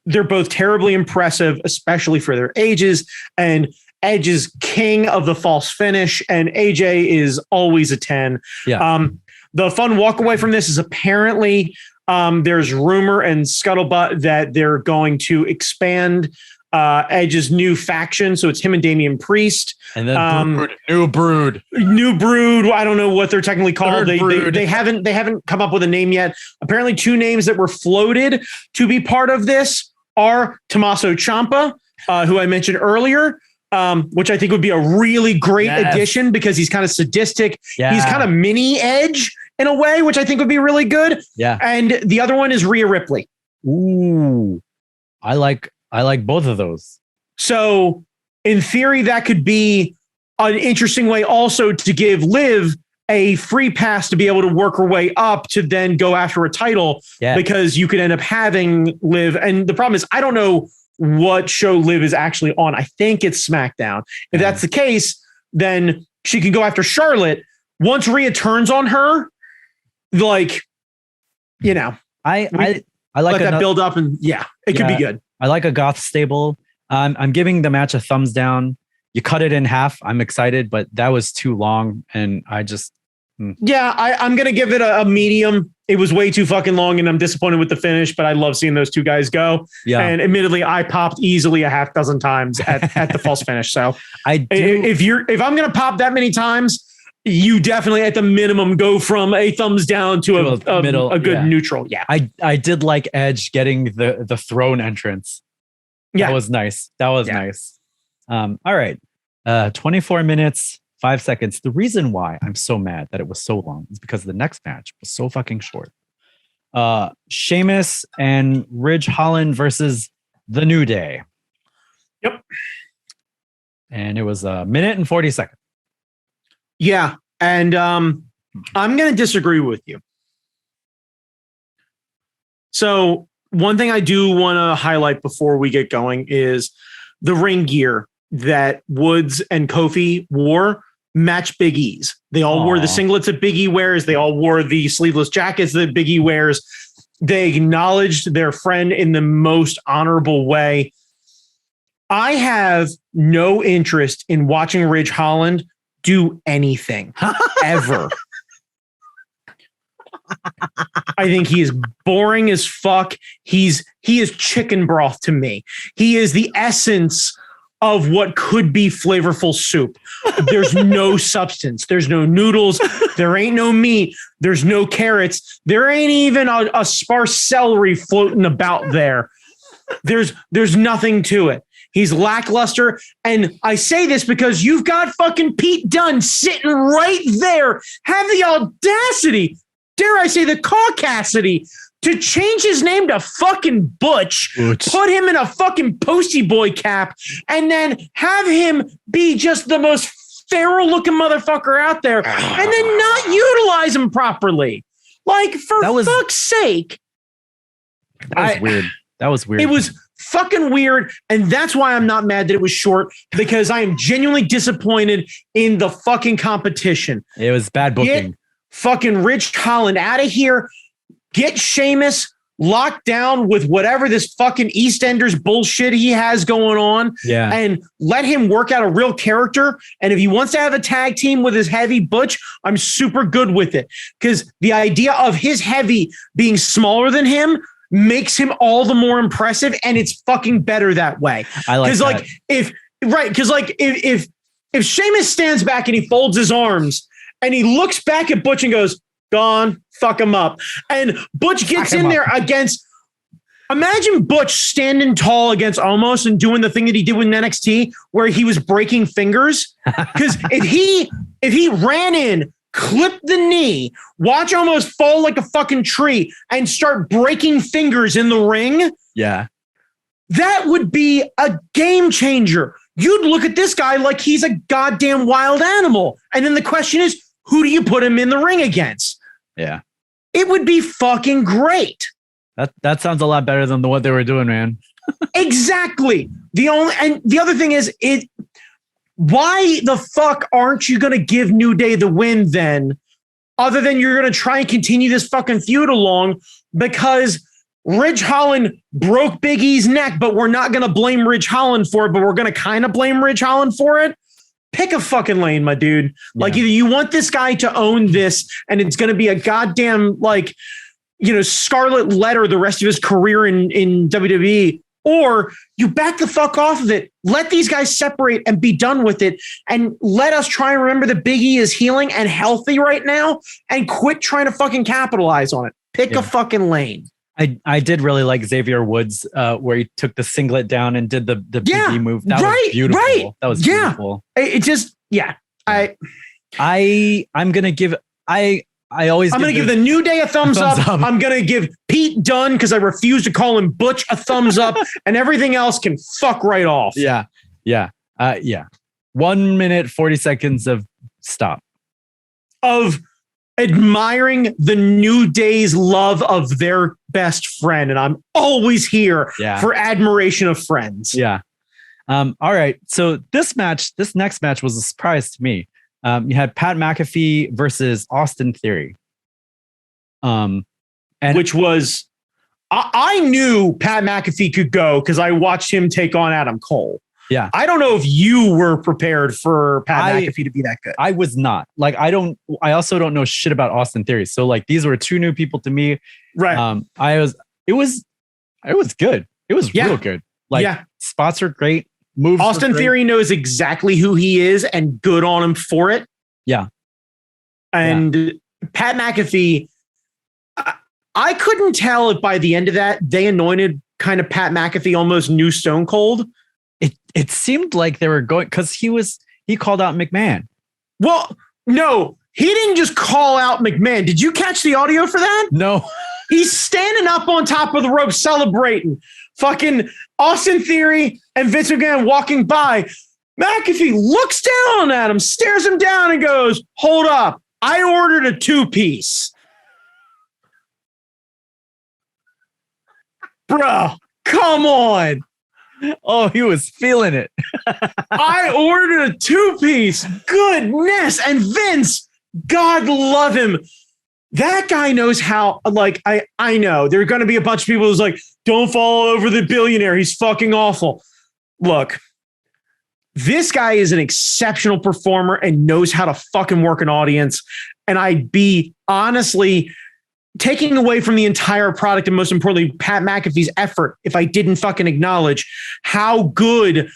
B: They're both terribly impressive, especially for their ages. And Edge is king of the false finish, and AJ is always a 10.
A: Yeah.
B: The fun walk away from this is apparently there's rumor and scuttlebutt that they're going to expand Edge's new faction. So it's him and Damian Priest.
A: And then New Brood.
B: I don't know what they're technically called. They haven't come up with a name yet. Apparently 2 names that were floated to be part of this are Tommaso Ciampa, who I mentioned earlier, which I think would be a really great addition because he's kind of sadistic. Yeah. He's kind of mini Edge in a way, which I think would be really good.
A: Yeah.
B: And the other one is Rhea Ripley.
A: Ooh, I like both of those.
B: So in theory, that could be an interesting way also to give Liv a free pass to be able to work her way up to then go after a title because you could end up having Liv. And the problem is, I don't know what show Liv is actually on. I think it's SmackDown. If that's the case, then she can go after Charlotte. Once Rhea turns on her, I like that build up and it could be good.
A: I like a goth stable. I'm giving the match a thumbs down. You cut it in half. I'm excited, but that was too long. And I just,
B: I'm going to give it a medium. It was way too fucking long and I'm disappointed with the finish, but I love seeing those two guys go. Yeah. And admittedly, I popped easily a half dozen times at the false finish. So if I'm going to pop that many times, you definitely at the minimum go from a thumbs down to a good neutral. Yeah.
A: I did like Edge getting the throne entrance. Yeah. That was nice. Nice. All right. 24 minutes, 5 seconds. The reason why I'm so mad that it was so long is because the next match was so fucking short. Sheamus and Ridge Holland versus The New Day.
B: Yep.
A: And it was a minute and 40 seconds.
B: Yeah. And I'm going to disagree with you. So one thing I do want to highlight before we get going is the ring gear that Woods and Kofi wore match Big E's. They all wore the singlets that Big E wears. They all wore the sleeveless jackets that Big E wears. They acknowledged their friend in the most honorable way. I have no interest in watching Ridge Holland do anything ever. I think he is boring as fuck. He is chicken broth to me. He is the essence of what could be flavorful soup. There's no substance. There's no noodles. There ain't no meat. There's no carrots. There ain't even a sparse celery floating about there. There's nothing to it. He's lackluster. And I say this because you've got fucking Pete Dunne sitting right there. Have the audacity, dare I say the caucasity, to change his name to fucking Butch, put him in a fucking Posty Boy cap, and then have him be just the most feral looking motherfucker out there, and then not utilize him properly. Like, for fuck's sake.
A: That was weird. That was weird.
B: It was fucking weird, and that's why I'm not mad that it was short, because I am genuinely disappointed in the fucking competition.
A: It was bad booking.
B: Get fucking Ridge Holland out of here. Get Sheamus locked down with whatever this fucking EastEnders bullshit he has going on.
A: Yeah.
B: And let him work out a real character. And if he wants to have a tag team with his heavy Butch, I'm super good with it. Because the idea of his heavy being smaller than him makes him all the more impressive. And it's fucking better that way.
A: I like that.
B: If Sheamus stands back and he folds his arms and he looks back at Butch and goes, gone, fuck him up. And Butch gets in there against, imagine Butch standing tall against Omos and doing the thing that he did with NXT where he was breaking fingers. Because if he ran in, clipped the knee, watch Omos fall like a fucking tree and start breaking fingers in the ring.
A: Yeah.
B: That would be a game changer. You'd look at this guy like he's a goddamn wild animal. And then the question is, who do you put him in the ring against?
A: Yeah.
B: It would be fucking great.
A: That sounds a lot better than what they were doing, man.
B: Exactly. The other thing is, why the fuck aren't you going to give New Day the win then? Other than you're going to try and continue this fucking feud along because Ridge Holland broke Big E's neck, but we're not going to blame Ridge Holland for it, but we're going to kind of blame Ridge Holland for it. Pick a fucking lane, my dude. Like, either you want this guy to own this and it's going to be a goddamn, scarlet letter the rest of his career in WWE, or you back the fuck off of it. Let these guys separate and be done with it. And let us try and remember that Big E is healing and healthy right now and quit trying to fucking capitalize on it. Pick a fucking lane.
A: I did really like Xavier Woods where he took the singlet down and did the Big E move. That was beautiful. Right. That was beautiful.
B: It just, I'm
A: gonna give I'm gonna give
B: the New Day a thumbs up. I'm gonna give Pete Dunne, because I refuse to call him Butch, a thumbs up, and everything else can fuck right off.
A: Yeah. 1 minute 40 seconds of stop.
B: Of admiring the New Day's love of their best friend. And I'm always here for admiration of friends.
A: Yeah. All right. So this next match was a surprise to me. You had Pat McAfee versus Austin Theory.
B: Which was, I knew Pat McAfee could go because I watched him take on Adam Cole.
A: Yeah.
B: I don't know if you were prepared for Pat McAfee to be that good.
A: I was not. I also don't know shit about Austin Theory. So these were two new people to me.
B: Right.
A: It was good. It was real good. Spots are great. Moves.
B: Austin Theory knows exactly who he is and good on him for it.
A: Yeah.
B: And Pat McAfee, I couldn't tell if by the end of that they anointed kind of Pat McAfee almost new Stone Cold.
A: It seemed like they were going because he called out McMahon.
B: Well, no, he didn't just call out McMahon. Did you catch the audio for that?
A: No.
B: He's standing up on top of the rope celebrating. Fucking Austin Theory and Vince McMahon walking by. McAfee looks down at him, stares him down, and goes, "Hold up. I ordered a 2-piece." Bro, come on.
A: Oh, he was feeling it.
B: I ordered a 2-piece. Goodness. And Vince, God love him. That guy knows how, like, I know there are going to be a bunch of people who's like, don't fall over the billionaire. He's fucking awful. Look, this guy is an exceptional performer and knows how to fucking work an audience. And I'd be honestly taking away from the entire product and most importantly, Pat McAfee's effort if I didn't fucking acknowledge how good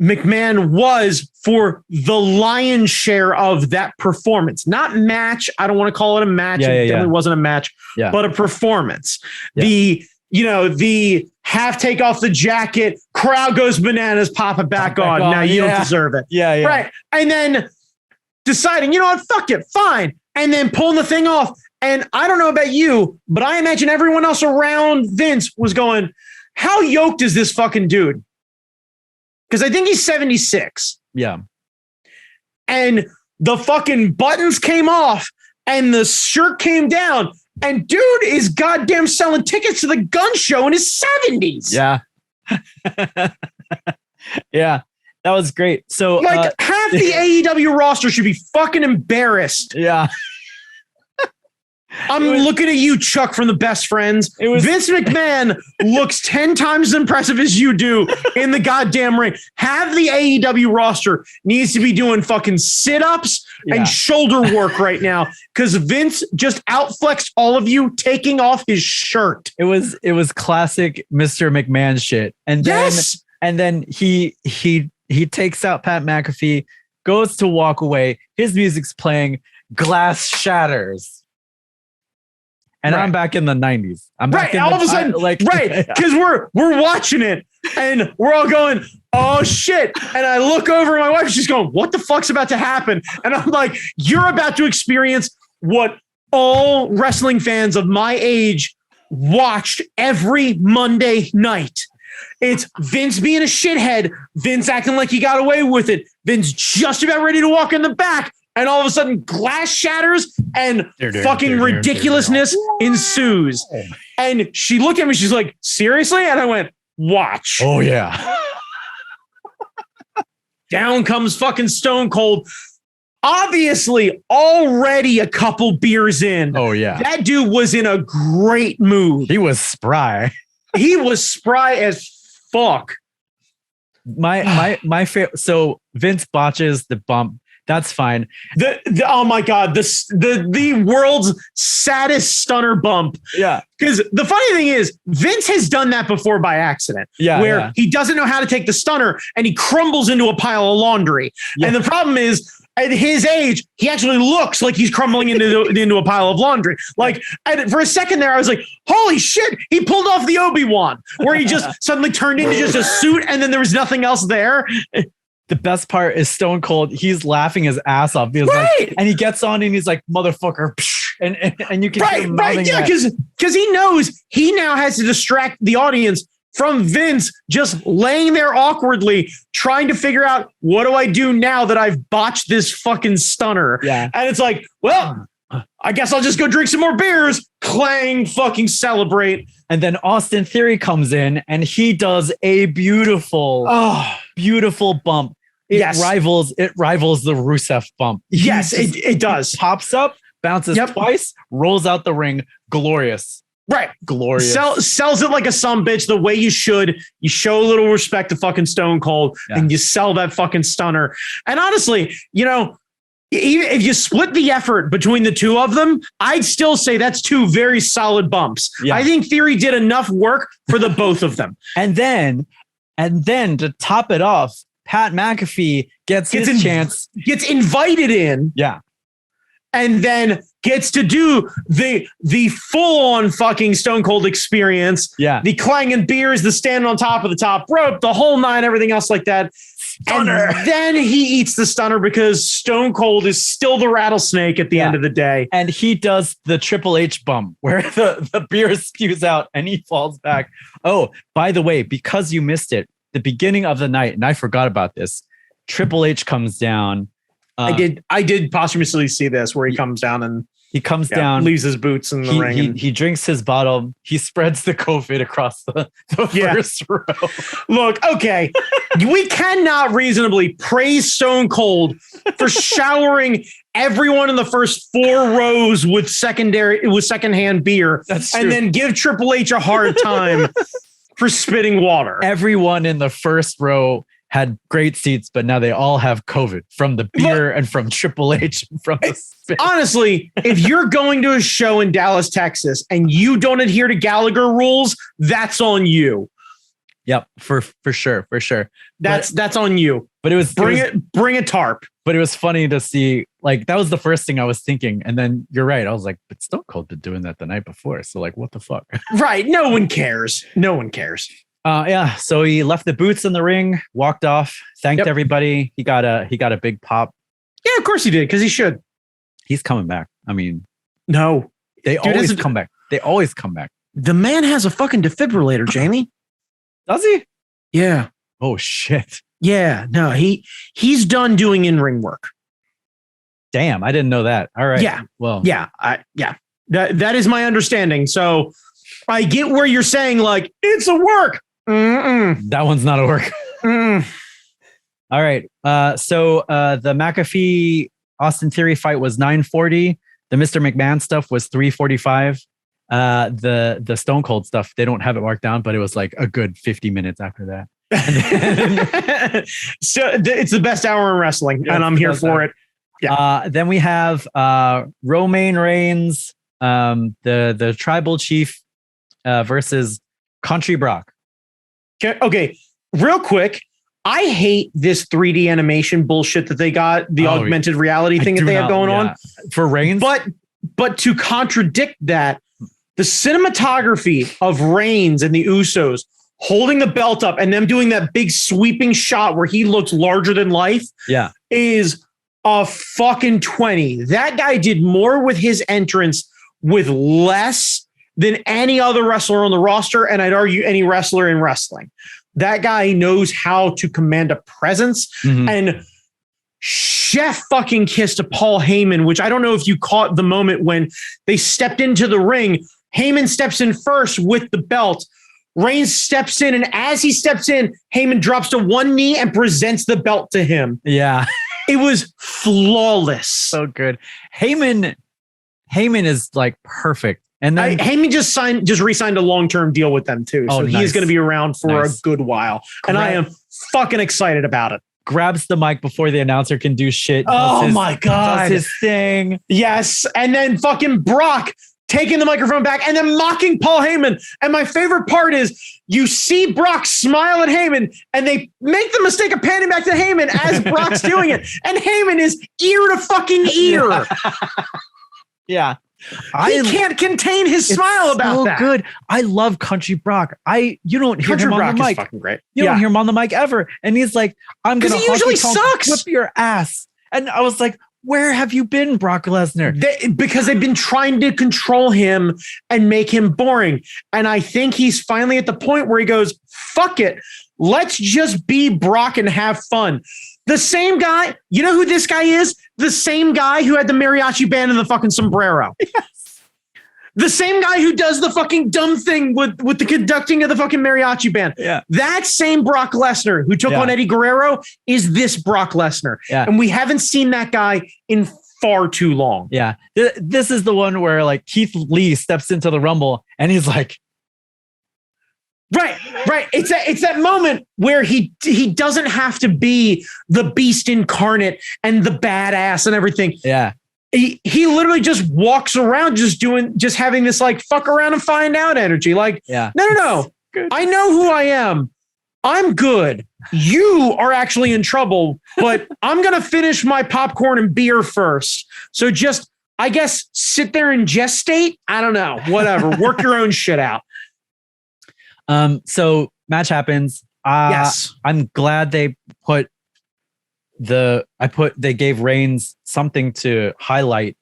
B: McMahon was for the lion's share of that performance. Not match. I don't want to call it a match. It definitely wasn't a match, but a performance. Yeah. The half take off the jacket, crowd goes bananas, pop it back on. Now you don't deserve it.
A: Yeah.
B: Right. And then deciding, you know what, fuck it, fine. And then pulling the thing off. And I don't know about you, but I imagine everyone else around Vince was going, how yoked is this fucking dude? Because I think he's 76.
A: Yeah.
B: And the fucking buttons came off and the shirt came down. And dude is goddamn selling tickets to the gun show in his 70s.
A: Yeah. Yeah. That was great. So
B: like half the AEW roster should be fucking embarrassed.
A: Yeah.
B: I'm looking at you, Chuck, from the Best Friends. Vince McMahon looks 10 times as impressive as you do in the goddamn ring. Half the AEW roster needs to be doing fucking sit-ups and shoulder work right now because Vince just outflexed all of you taking off his shirt.
A: It was classic Mr. McMahon shit. And then he takes out Pat McAfee, goes to walk away. His music's playing, glass shatters. And I'm back in the 90s. I'm back in
B: all of a sudden, because we're watching it and we're all going, oh shit. And I look over at my wife, she's going, what the fuck's about to happen? And I'm like, you're about to experience what all wrestling fans of my age watched every Monday night. It's Vince being a shithead, Vince acting like he got away with it, Vince just about ready to walk in the back. And all of a sudden, glass shatters and fucking ridiculousness ensues. And she looked at me, she's like, seriously? And I went, watch.
A: Oh, yeah.
B: Down comes fucking Stone Cold. Obviously, already a couple beers in.
A: Oh, yeah.
B: That dude was in a great mood.
A: He was spry.
B: He was spry as fuck.
A: My favorite. So Vince botches the bump. That's fine.
B: Oh my God, the world's saddest stunner bump.
A: Yeah.
B: Because the funny thing is, Vince has done that before by accident.
A: Yeah.
B: Where he doesn't know how to take the stunner and he crumbles into a pile of laundry. Yeah. And the problem is, at his age, he actually looks like he's crumbling into a pile of laundry. Like, for a second there, I was like, holy shit, he pulled off the Obi-Wan, where he just suddenly turned into just a suit and then there was nothing else there.
A: The best part is Stone Cold. He's laughing his ass off. Like, and he gets on and he's like, motherfucker. And you can hear him mouthing
B: yeah, because he knows he now has to distract the audience from Vince just laying there awkwardly, trying to figure out, what do I do now that I've botched this fucking stunner?
A: Yeah.
B: And it's like, well, I guess I'll just go drink some more beers. Clang, fucking celebrate.
A: And then Austin Theory comes in and he does a beautiful bump. It rivals the Rusev bump.
B: Yes, it does.
A: Pops up, bounces twice, rolls out the ring. Glorious.
B: Right.
A: Glorious.
B: Sells it like a sumbitch the way you should. You show a little respect to fucking Stone Cold and you sell that fucking stunner. And honestly, even if you split the effort between the two of them, I'd still say that's two very solid bumps. Yeah. I think Theory did enough work for the both of them.
A: And then to top it off, Pat McAfee gets his chance.
B: Gets invited in.
A: Yeah.
B: And then gets to do the full-on fucking Stone Cold experience.
A: Yeah.
B: The clanging beers, the standing on top of the top rope, the whole nine, everything else like that. Stunner. And then he eats the stunner because Stone Cold is still the rattlesnake at the end of the day.
A: And he does the Triple H bump where the beer spews out and he falls back. Oh, by the way, because you missed it, the beginning of the night, and I forgot about this, Triple H comes down.
B: I did posthumously see this where he comes down and
A: He comes down,
B: leaves his boots in the ring.
A: He drinks his bottle. He spreads the COVID across the first row.
B: Look, okay, we cannot reasonably praise Stone Cold for showering everyone in the first 4 rows with secondhand beer.
A: That's true.
B: And then give Triple H a hard time for spitting water.
A: Everyone in the first row had great seats, but now they all have COVID from the beer and from Triple H.
B: Honestly, if you're going to a show in Dallas, Texas, and you don't adhere to Gallagher rules, that's on you.
A: Yep, for sure.
B: That's on you.
A: But it was
B: bring a tarp.
A: But it was funny to see, like, that was the first thing I was thinking. And then you're right. I was like, but Stone Cold been doing that the night before. So like, what the fuck?
B: Right. No one cares.
A: Yeah. So he left the boots in the ring, walked off, thanked everybody. He got a big pop.
B: Yeah, of course he did, because he should.
A: He's coming back. I mean,
B: no,
A: they always come back. They always come back.
B: The man has a fucking defibrillator, Jamie.
A: Does he?
B: Yeah.
A: Oh shit.
B: Yeah. No, he's done doing in-ring work.
A: Damn, I didn't know that. All right.
B: Yeah.
A: Well.
B: Yeah. That is my understanding. So I get where you're saying, like, it's a work.
A: That one's not a work. All right. So the McAfee Austin Theory fight was 9:40. The Mr. McMahon stuff was 3:45. The Stone Cold stuff, they don't have it marked down, but it was like a good 50 minutes after that.
B: So it's the best hour in wrestling, and I'm here for it. Yeah.
A: Then we have Romaine Reigns, the tribal chief versus Country Brock.
B: Okay, real quick. I hate this 3D animation bullshit that they got, the augmented reality thing that they have going on
A: for Reigns.
B: But to contradict that, the cinematography of Reigns and the Usos holding the belt up and them doing that big sweeping shot where he looks larger than life is a fucking 20. That guy did more with his entrance with less than any other wrestler on the roster, and I'd argue any wrestler in wrestling. That guy knows how to command a presence. And chef fucking kissed to Paul Heyman, which I don't know if you caught the moment when they stepped into the ring. Heyman steps in first with the belt. Reigns steps in, and as he steps in, Heyman drops to one knee and presents the belt to him.
A: Yeah.
B: It was flawless.
A: So good. Heyman is like perfect. And then
B: Heyman just re-signed a long-term deal with them too. So he is going to be around for a good while. And I am fucking excited about it.
A: Grabs the mic before the announcer can do shit.
B: My God.
A: Does his thing.
B: Yes. And then fucking Brock taking the microphone back and then mocking Paul Heyman. And my favorite part is you see Brock smile at Heyman and they make the mistake of panning back to Heyman as Brock's doing it. And Heyman is ear to fucking ear.
A: Yeah.
B: He can't contain his smile about that.
A: Good. I love Country Brock. You don't hear him on the mic.
B: Is fucking great.
A: You don't hear him on the mic ever. And he's like, I'm going to
B: he usually sucks.
A: Whip your ass. And I was like, where have you been, Brock Lesnar?
B: Because they've been trying to control him and make him boring. And I think he's finally at the point where he goes, fuck it. Let's just be Brock and have fun. The same guy, you know who this guy is? The same guy who had the mariachi band and the fucking sombrero.
A: Yes.
B: The same guy who does the fucking dumb thing with the conducting of the fucking mariachi band.
A: Yeah.
B: That same Brock Lesnar who took on Eddie Guerrero is this Brock Lesnar. Yeah. And we haven't seen that guy in far too long.
A: Yeah. This is the one where like Keith Lee steps into the Rumble and he's like,
B: Right. It's that moment where he doesn't have to be the beast incarnate and the badass and everything.
A: Yeah.
B: He literally just walks around just having this like fuck around and find out energy. Like, no. I know who I am. I'm good. You are actually in trouble, but I'm going to finish my popcorn and beer first. So just, I guess, sit there and gestate. I don't know. Whatever. Work your own shit out.
A: So match happens.
B: Yes.
A: I'm glad they they gave Reigns something to highlight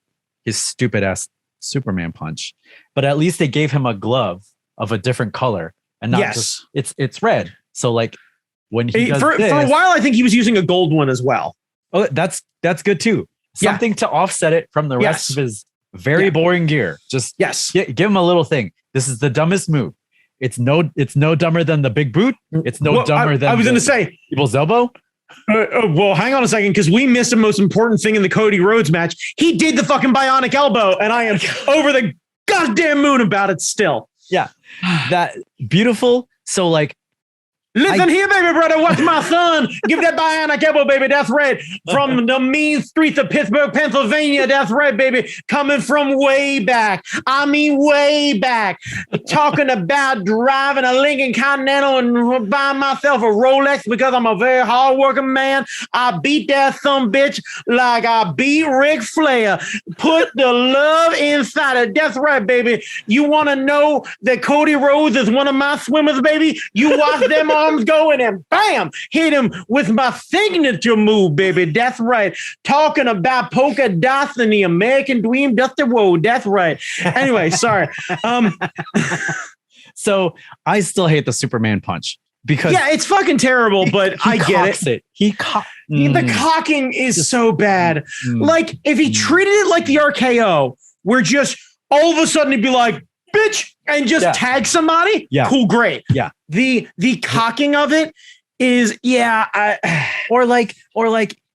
A: his stupid ass Superman punch, but at least they gave him a glove of a different color and not just it's red. So like when he does
B: for a while, I think he was using a gold one as well.
A: Oh, that's good too. Something to offset it from the rest of his Very boring gear. Just give him a little thing. This is the dumbest move. It's no dumber than the big boot. It's dumber than
B: I was going to say
A: people's elbow.
B: Well, hang on a second, because we missed the most important thing in the Cody Rhodes match. He did the fucking bionic elbow, and I am over the goddamn moon about it still.
A: Yeah, that beautiful. So like,
B: listen here, baby brother, watch my son. Give that bionic elbow, baby. That's right. From the mean streets of Pittsburgh, Pennsylvania. That's right, baby. Coming from way back. I mean, way back. Talking about driving a Lincoln Continental and buying myself a Rolex because I'm a very hardworking man. I beat that some bitch like I beat Ric Flair. Put the love inside it. That's right, baby. You want to know that Cody Rhodes is one of my swimmers, baby? You watch them arms going and bam, hit him with my signature move, baby. That's right. Talking about polka dots and the American dream. That's the road. That's right. Anyway, sorry.
A: So I still hate the Superman punch because
B: it's fucking terrible, but I get it. The cocking is so bad. Like if he treated it like the RKO, where just all of a sudden he'd be like, bitch, and just tag somebody. Yeah. Cool. Great.
A: Yeah.
B: The cocking of it is,
A: or like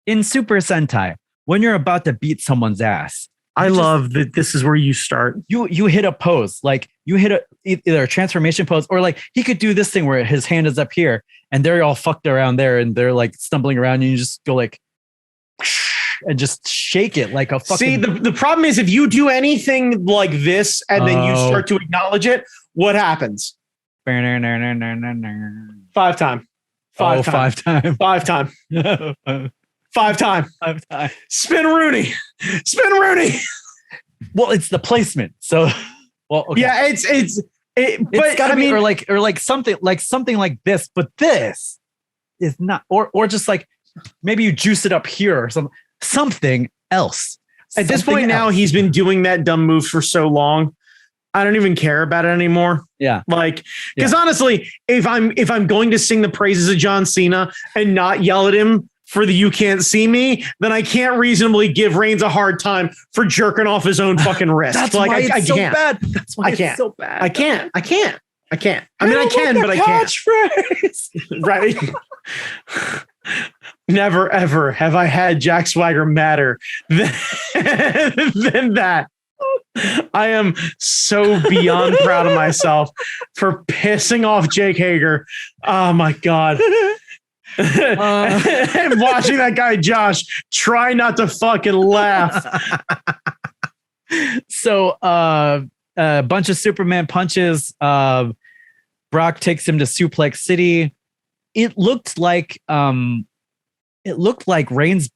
A: in Super Sentai, when you're about to beat someone's ass.
B: I love that this is where you start.
A: You hit a pose, like you hit either a transformation pose, or like he could do this thing where his hand is up here and they're all fucked around there and they're like stumbling around and you just go like, and just shake it like a fucking...
B: See, the problem is if you do anything like this and then you start to acknowledge it, what happens?
A: 5
B: time.
A: 5 time.
B: 5 time. 5 time.
A: 5 time.
B: Spin Rooney.
A: Well, it's the placement. So, well, okay.
B: Yeah, it's
A: gotta be, or like something like this, but this is not, or just like maybe you juice it up here or something else.
B: At this point now, he's been doing that dumb move for so long. I don't even care about it anymore.
A: Yeah.
B: Like, because honestly, if I'm going to sing the praises of John Cena and not yell at him for the "you can't see me," then I can't reasonably give Reigns a hard time for jerking off his own fucking wrist.
A: That's
B: like,
A: why
B: I
A: it's so
B: can't.
A: bad. That's why it's so bad.
B: I can't. I mean, I can, but I can't. Right. Never, ever have I had Jack Swagger madder than that. I am so beyond proud of myself for pissing off Jake Hager. Oh my God. And watching that guy, Josh, try not to fucking laugh.
A: So a bunch of Superman punches. Brock takes him to Suplex City. It looked like Reigns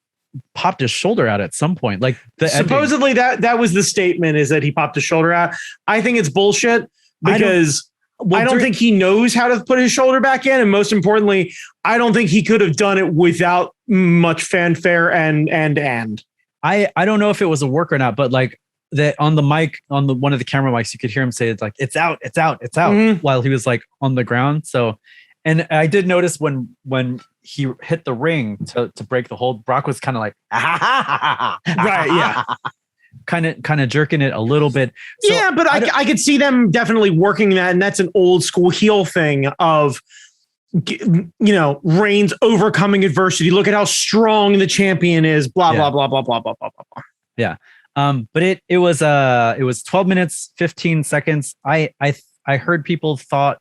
A: popped his shoulder out at some point. Like
B: supposedly that was the statement, is that he popped his shoulder out. I think it's bullshit because I don't think he knows how to put his shoulder back in, and most importantly, I don't think he could have done it without much fanfare and.
A: I don't know if it was a work or not, but like that on the mic, on one of the camera mics, you could hear him say it's like it's out while he was like on the ground. So, and I did notice when he hit the ring to break the hold, Brock was kind of like right,
B: yeah.
A: kind of jerking it a little bit. So
B: yeah, but I could see them definitely working that, and that's an old school heel thing of, you know, Reigns overcoming adversity. Look at how strong the champion is. Blah blah blah blah blah blah blah blah.
A: Yeah, but it was 12 minutes 15 seconds. I heard people thought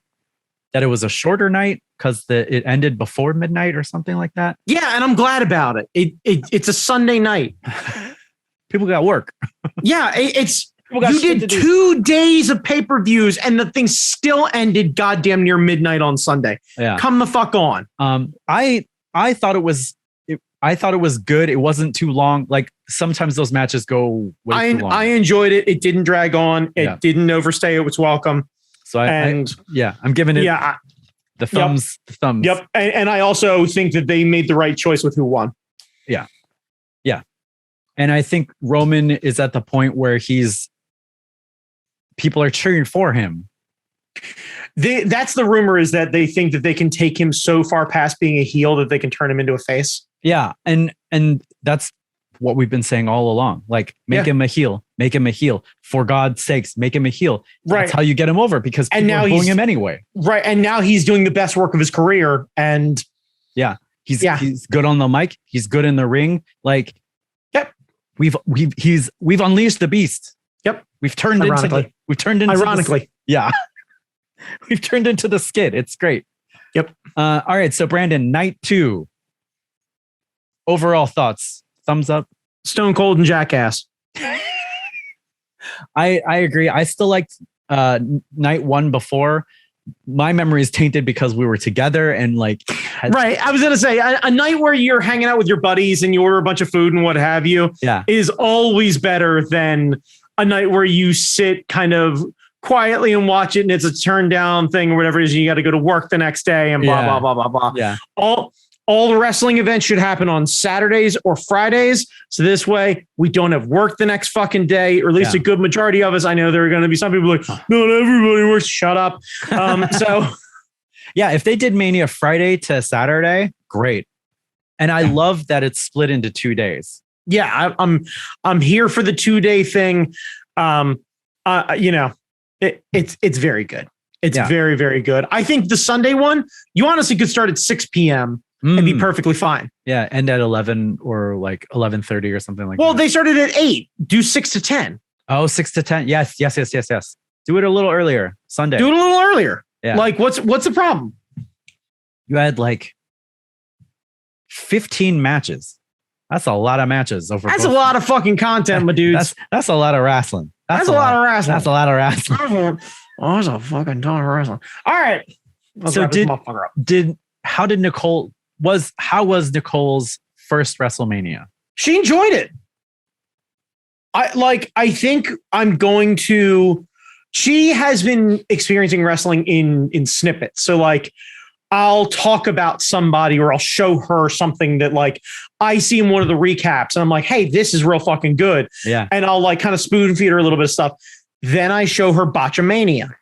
A: that it was a shorter night because it ended before midnight or something like that.
B: Yeah, and I'm glad about it. It's a Sunday night.
A: People got work.
B: Yeah, you did 2 days of pay-per-views and the thing still ended goddamn near midnight on Sunday.
A: Yeah.
B: Come the fuck on.
A: I thought it was good. It wasn't too long. Like sometimes those matches go way too long. I
B: enjoyed it. It didn't drag on. It didn't overstay. It was welcome.
A: So I'm giving it the thumbs.
B: Yep.
A: The thumbs.
B: Yep. And I also think that they made the right choice with who won.
A: Yeah. Yeah. And I think Roman is at the point where people are cheering for him.
B: That's the rumor, is that they think that they can take him so far past being a heel that they can turn him into a face.
A: Yeah. And that's what we've been saying all along. Like, make him a heel. Make him a heel. For God's sakes, make him a heel. That's how you get him over, because people are booing him anyway.
B: Right. And now he's doing the best work of his career. And
A: he's good on the mic. He's good in the ring. Like, we've unleashed the beast.
B: Yep.
A: We've turned into we've turned into the skid. It's great.
B: Yep.
A: All right. So Brandon, night 2. Overall thoughts. Thumbs up.
B: Stone Cold and Jackass.
A: I agree. I still liked night 1 before. My memory is tainted because we were together and like.
B: Right. I was going to say a night where you're hanging out with your buddies and you order a bunch of food and what have you is always better than a night where you sit kind of quietly and watch it and it's a turn down thing or whatever it is. You got to go to work the next day and blah, blah, blah, blah, blah.
A: Yeah.
B: All the wrestling events should happen on Saturdays or Fridays. So this way we don't have work the next fucking day, or at least a good majority of us. I know there are going to be some people like, not everybody works. Shut up. So
A: yeah, if they did Mania Friday to Saturday, great. And I love that it's split into 2 days.
B: Yeah, I'm here for the 2-day thing. It's very good. It's very, very good. I think the Sunday one, you honestly could start at 6 p.m. and be perfectly fine.
A: Yeah, end at 11 or like 11:30 or something like that.
B: Well, they started at 8. Do 6 to 10.
A: Oh, 6 to 10. Yes. Do it a little earlier. Sunday.
B: Do it a little earlier.
A: Yeah.
B: Like, what's the problem?
A: You had like 15 matches. That's a lot of matches.
B: That's a lot of fucking content, my dudes.
A: That's a lot of wrestling.
B: That's a lot of wrestling.
A: That's a lot of wrestling.
B: Oh, that's a fucking ton of wrestling. All right. How was Nicole's first WrestleMania? She enjoyed it. I think I'm going to. She has been experiencing wrestling in snippets. So like, I'll talk about somebody or I'll show her something that like I see in one of the recaps and I'm like, hey, this is real fucking good.
A: Yeah.
B: And I'll like kind of spoon feed her a little bit of stuff. Then I show her Botchamania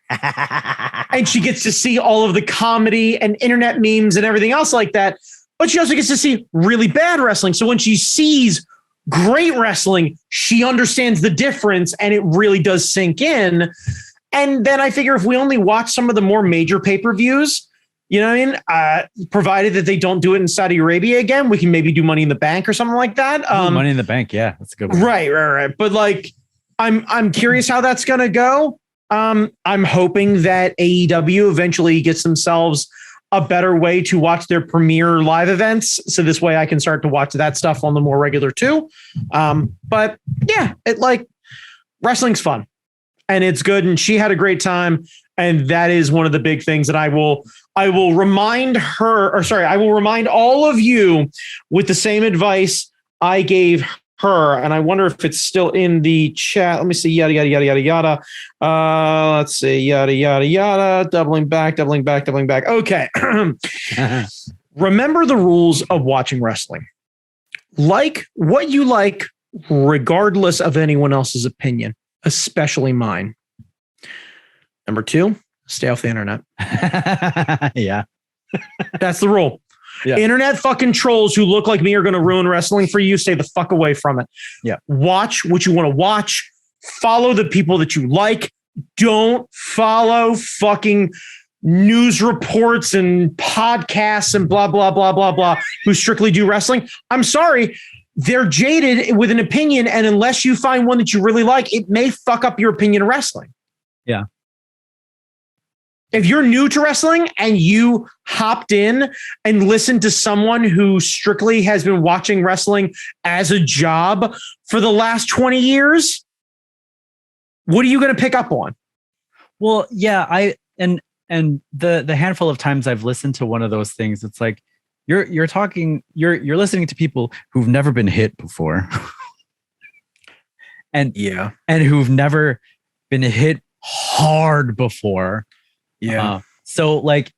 B: and she gets to see all of the comedy and internet memes and everything else like that. But she also gets to see really bad wrestling. So when she sees great wrestling, she understands the difference and it really does sink in. And then I figure if we only watch some of the more major pay-per-views, you know what I mean? Provided that they don't do it in Saudi Arabia again, we can maybe do Money in the Bank or something like that.
A: Money in the Bank, yeah, that's a good one.
B: Right. But like, I'm curious how that's gonna go. I'm hoping that AEW eventually gets themselves a better way to watch their premier live events, so this way I can start to watch that stuff on the more regular too. But yeah, it like wrestling's fun and it's good, and she had a great time. And that is one of the big things that I will remind her, I will remind all of you with the same advice I gave her. And I wonder if it's still in the chat. Let me see. Yada, yada, yada, yada, yada. Let's see. Yada, yada, yada. Doubling back. Okay. Remember the rules of watching wrestling. Like what you like, regardless of anyone else's opinion, especially mine. Number 2, stay off the internet.
A: Yeah.
B: That's the rule.
A: Yeah.
B: Internet fucking trolls who look like me are going to ruin wrestling for you. Stay the fuck away from it.
A: Yeah.
B: Watch what you want to watch. Follow the people that you like. Don't follow fucking news reports and podcasts and blah, blah, blah, blah, blah, who strictly do wrestling. I'm sorry. They're jaded with an opinion. And unless you find one that you really like, it may fuck up your opinion of wrestling.
A: Yeah.
B: If you're new to wrestling and you hopped in and listened to someone who strictly has been watching wrestling as a job for the last 20 years, what are you going to pick up on?
A: Well, yeah, and the handful of times I've listened to one of those things, it's like you're listening to people who've never been hit before. and who've never been hit hard before.
B: Yeah.
A: So like,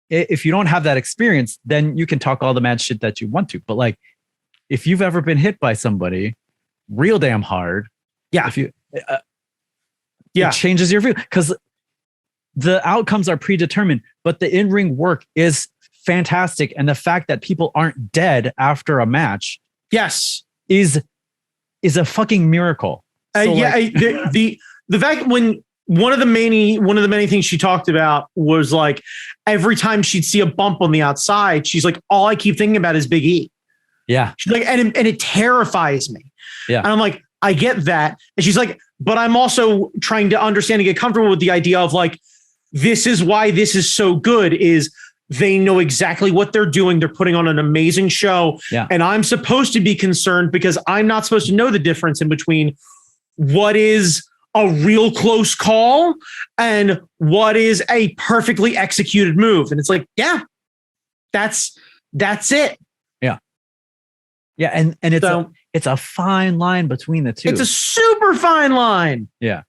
A: if you don't have that experience, then you can talk all the mad shit that you want to. But like, if you've ever been hit by somebody real damn hard, it changes your view, because the outcomes are predetermined, but the in-ring work is fantastic. And the fact that people aren't dead after a match
B: Yes.
A: is a fucking miracle. So
B: the fact when one of the many things she talked about was like every time she'd see a bump on the outside, she's like, all I keep thinking about is Big E.
A: Yeah.
B: She's like, and it terrifies me.
A: Yeah.
B: And I'm like, I get that. And she's like, but I'm also trying to understand and get comfortable with the idea of like, this is why this is so good is they know exactly what they're doing. They're putting on an amazing show.
A: Yeah.
B: And I'm supposed to be concerned because I'm not supposed to know the difference in between what is a real close call and what is a perfectly executed move. And it's like, yeah, that's it.
A: Yeah. Yeah. And it's a fine line between the two.
B: It's a super fine line.
A: Yeah.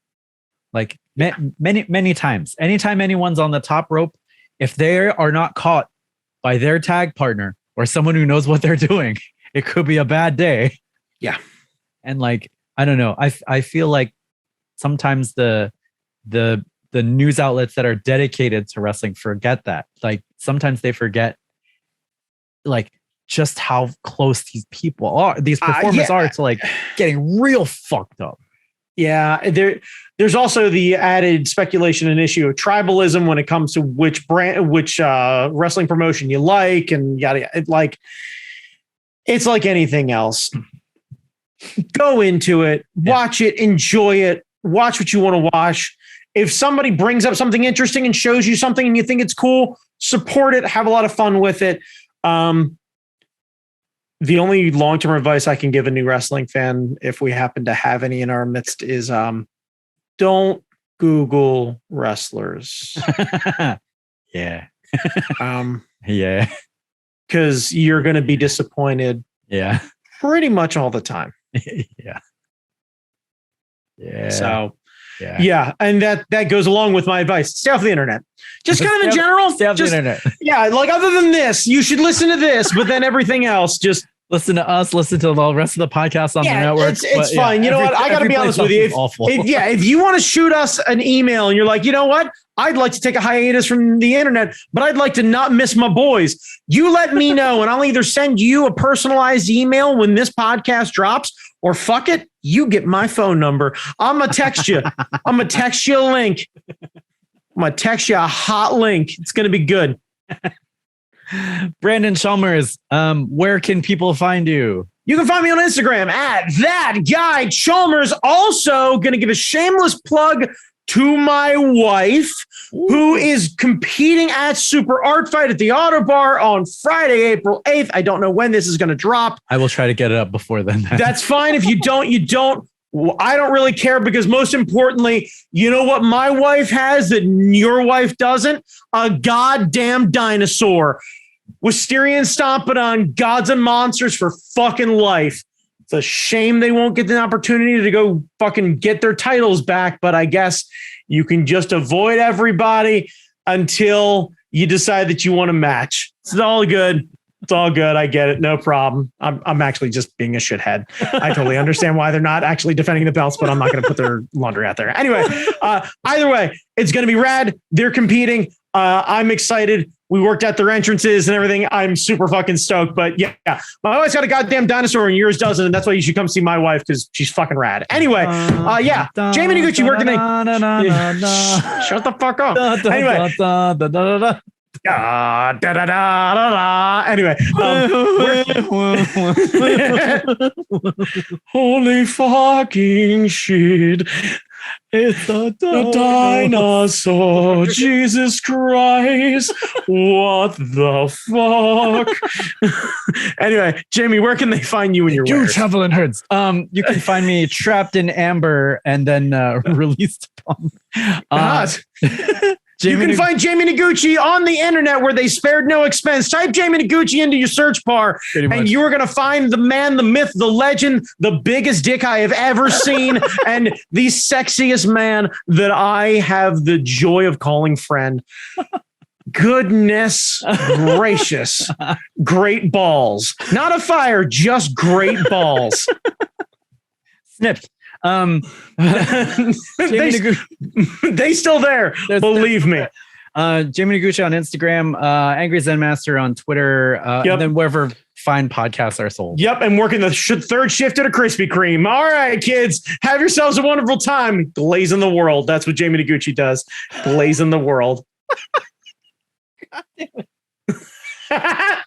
A: Like many times, anytime anyone's on the top rope, if they are not caught by their tag partner or someone who knows what they're doing, it could be a bad day.
B: Yeah.
A: And like, I don't know. I feel like sometimes the news outlets that are dedicated to wrestling forget that. Like sometimes they forget like just how close these people are, these performers are to like getting real fucked up.
B: Yeah, there's also the added speculation and issue of tribalism when it comes to which wrestling promotion you like and yada. It's like anything else. Go into it, watch it, enjoy it, watch what you want to watch. If somebody brings up something interesting and shows you something and you think it's cool, support it, have a lot of fun with it. The only long-term advice I can give a new wrestling fan, if we happen to have any in our midst, is don't Google wrestlers.
A: Yeah.
B: Yeah. Because you're going to be disappointed.
A: Yeah.
B: Pretty much all the time.
A: Yeah. Yeah.
B: So, yeah. And that goes along with my advice. Stay off the internet. Just kind of in general.
A: Stay off the internet.
B: Yeah. Like other than this, you should listen to this, but then everything else, just
A: listen to us, listen to the rest of the podcasts on the network.
B: It's fine. You know what? I got to be honest with you. If you want to shoot us an email and you're like, you know what? I'd like to take a hiatus from the internet, but I'd like to not miss my boys. You let me know and I'll either send you a personalized email when this podcast drops or fuck it. You get my phone number. I'm going to text you. I'm going to text you a link. I'm going to text you a hot link. It's going to be good.
A: Brandon Chalmers, where can people find you?
B: You can find me on Instagram at that guy Chalmers. Also going to give a shameless plug to my wife, who is competing at Super Art Fight at the Auto Bar on Friday, April 8th. I don't know when this is going to drop.
A: I will try to get it up before then.
B: That's fine. If you don't, you don't. I don't really care because most importantly, you know what my wife has that your wife doesn't? A goddamn dinosaur. Wisteria stomping on Gods and Monsters for fucking life. It's a shame they won't get the opportunity to go fucking get their titles back, but I guess you can just avoid everybody until you decide that you want to match. It's all good. It's all good. I get it. No problem. I'm actually just being a shithead. I totally understand why they're not actually defending the belts, but I'm not going to put their laundry out there. Anyway, either way, it's going to be rad. They're competing. I'm excited. We worked out their entrances and everything. I'm super fucking stoked. But yeah, my wife's got a goddamn dinosaur and yours doesn't. And that's why you should come see my wife because she's fucking rad. Anyway, Jamie Noguchi, where can they? Shut the fuck up. Anyway. Anyway, holy fucking shit. It's a dinosaur. Jesus Christ. What the fuck? Anyway, Jamie, where can they find you in your wares?
A: Traveling herds. You can find me trapped in amber and then released upon.
B: You can find Jamie Noguchi on the internet where they spared no expense. Type Jamie Noguchi into your search bar and you are going to find the man, the myth, the legend, the biggest dick I have ever seen and the sexiest man that I have the joy of calling friend. Goodness gracious. Great balls. Not a fire, just great balls.
A: Snipped.
B: They still there. Believe me.
A: Jamie Noguchi on Instagram, Angry Zen Master on Twitter, and then wherever fine podcasts are sold.
B: Yep, and working the third shift at a Krispy Kreme. All right, kids, have yourselves a wonderful time. Glazing the world. That's what Jamie Noguchi does. Glazing the world. God damn it.